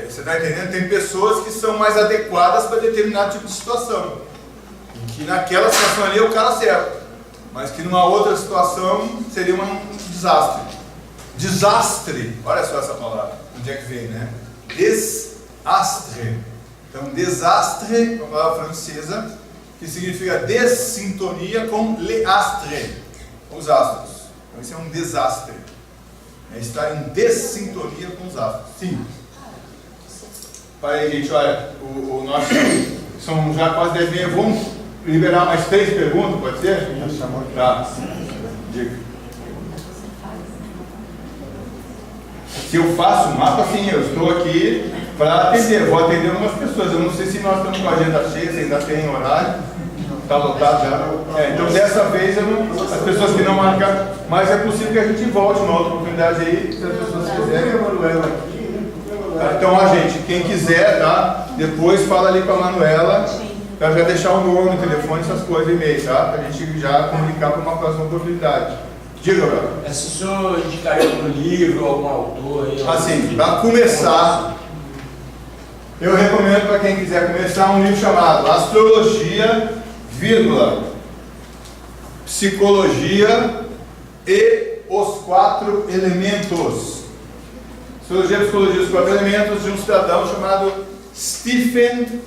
Você está entendendo? Tem pessoas que são mais adequadas para determinado tipo de situação, e que naquela situação ali é o cara certo, mas que numa outra situação seria um desastre. Desastre, olha só essa palavra, onde é que vem, né? Desastre. Então, desastre é uma palavra francesa que significa dessintonia com les astres, os astros. Então, isso é um desastre. É estar em dessintonia com os astros. Sim. Para aí, gente, olha, o nosso são já quase 10h30. Vamos liberar mais 3 perguntas, pode ser? Tá. Diga. Se eu faço o mapa, sim, eu estou aqui para atender, vou atender algumas pessoas. Eu não sei se nós estamos com a agenda cheia, se ainda tem horário, está lotado já. Então dessa vez as pessoas que não marcaram, mas é possível que a gente volte uma outra oportunidade aí, se as pessoas quiserem. Tá, então a gente, quem quiser, tá? Depois fala ali com a Manuela, para já deixar o nome, o telefone, essas coisas, e-mail, tá? Para a gente já comunicar para uma próxima oportunidade. Diga, Gabriel. Se o senhor indicaria algum livro, algum autor aí? Assim, para começar, eu recomendo para quem quiser começar um livro chamado Astrologia, Psicologia e os 4 Elementos. Astrologia, Psicologia e os 4 Elementos, de um cidadão chamado Stephen,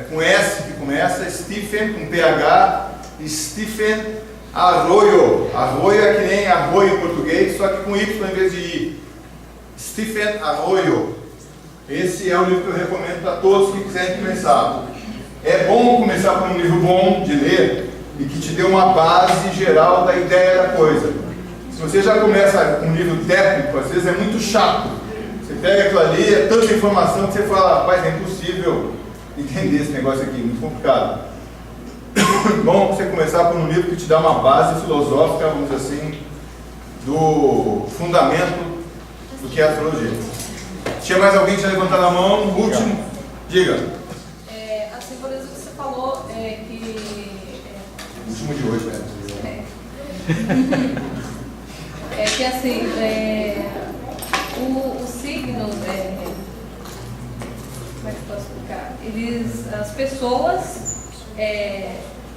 com S que começa, Stephen, com PH, Stephen Arroyo. Arroyo é que nem arroio em português, só que com Y em vez de I. Stephen Arroyo. Esse é o livro que eu recomendo para todos que quiserem começar. É bom começar por um livro bom de ler e que te dê uma base geral da ideia da coisa. Se você já começa com um livro técnico, às vezes é muito chato. Você pega aquilo ali, é tanta informação que você fala, rapaz, é impossível entender esse negócio aqui, muito complicado. Bom você começar por um livro que te dá uma base filosófica, vamos dizer assim, do fundamento do que é a astrologia. Tinha mais alguém que tinha levantado a mão? O último? Diga. Assim, por exemplo, você falou que... O último de hoje, né? Que assim, os signos, como é que eu posso explicar? As pessoas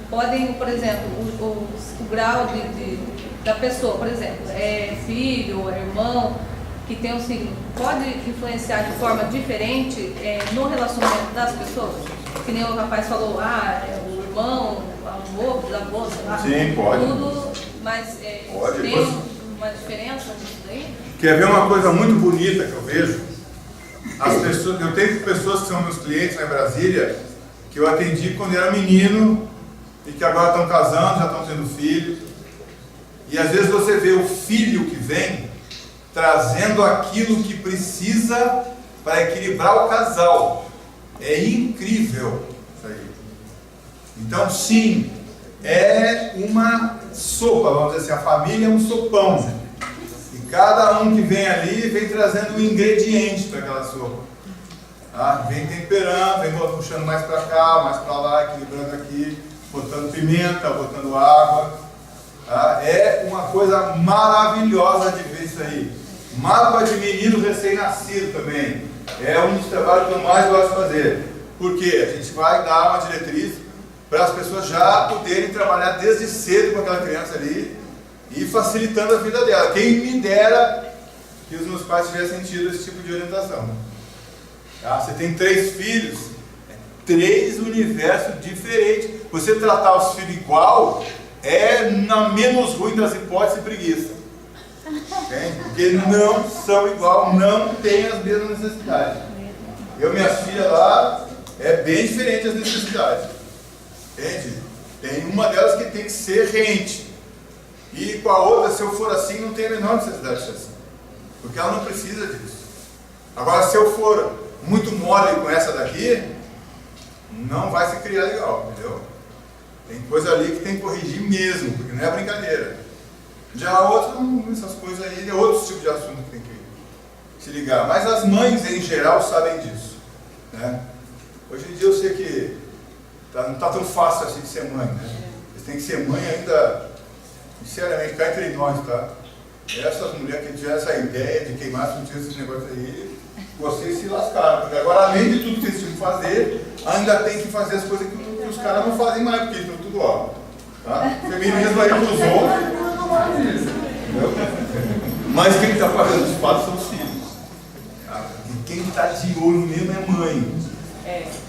podem, por exemplo, o grau da pessoa, por exemplo, filho, irmão, que tem um signo, pode influenciar de forma diferente no relacionamento das pessoas? Que nem o rapaz falou, o irmão, o avô, o avô, sei lá. Sim, pode. Tudo, mas pode. Tem uma diferença nisso daí? Quer ver uma coisa muito bonita que eu vejo? Eu tenho pessoas que são meus clientes lá em Brasília, que eu atendi quando era menino e que agora estão casando, já estão tendo filho. E às vezes você vê o filho que vem trazendo aquilo que precisa para equilibrar o casal. É incrível isso aí. Então, sim, é uma sopa, vamos dizer assim, a família é um sopão. E cada um que vem ali vem trazendo um ingrediente para aquela sopa. Vem temperando, vem puxando mais para cá, mais para lá, equilibrando aqui, botando pimenta, botando água. É uma coisa maravilhosa de ver isso aí. Mapa de menino recém-nascido também. É um dos trabalhos que eu mais gosto de fazer. Por quê? A gente vai dar uma diretriz para as pessoas já poderem trabalhar desde cedo com aquela criança ali e facilitando a vida dela. Quem me dera que os meus pais tivessem tido esse tipo de orientação. Você tem 3 filhos, 3 universos diferentes. Você tratar os filhos igual é na menos ruim das hipóteses preguiça. Entende? Porque não são igual, não têm as mesmas necessidades. Minhas filhas lá, é bem diferente as necessidades. Entende? Tem uma delas que tem que ser rente. E com a outra, se eu for assim, não tem a menor necessidade de ser assim. Porque ela não precisa disso. Agora, se eu for muito mole com essa daqui, não vai se criar legal, entendeu? Tem coisa ali que tem que corrigir mesmo, porque não é brincadeira. Já a outra, essas coisas aí, é outro tipo de assunto que tem que se ligar. Mas as mães, em geral, sabem disso, né? Hoje em dia eu sei que não está tão fácil assim de ser mãe, né? Você tem que ser mãe ainda, sinceramente, cá entre nós, tá? Essas mulheres que tiveram essa ideia de queimar sutiã, esses negócios aí, vocês se lascaram, porque agora, além de tudo que vocês tinham que fazer, ainda tem que fazer as coisas que os caras não fazem mais, porque estão tudo, ó, tá? Feminismo aí pros outros, mas quem está pagando os patos são os filhos. E quem está de olho mesmo é mãe.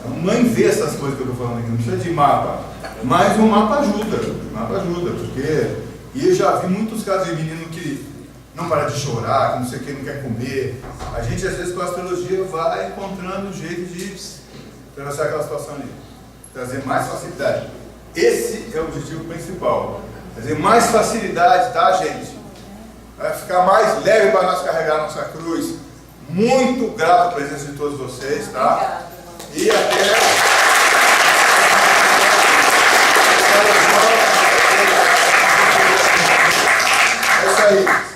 A mãe vê essas coisas que eu estou falando aqui, não precisa de mapa. Mas o mapa ajuda, porque... E eu já vi muitos casos de menino que não para de chorar, que não sei o que, não quer comer. A gente, às vezes, com a astrologia, vai encontrando um jeito de atravessar aquela situação ali. Trazer mais facilidade. Esse é o objetivo principal. Trazer mais facilidade, tá, gente? Vai ficar mais leve para nós carregar a nossa cruz. Muito grato à presença de todos vocês, tá? E até... É isso aí.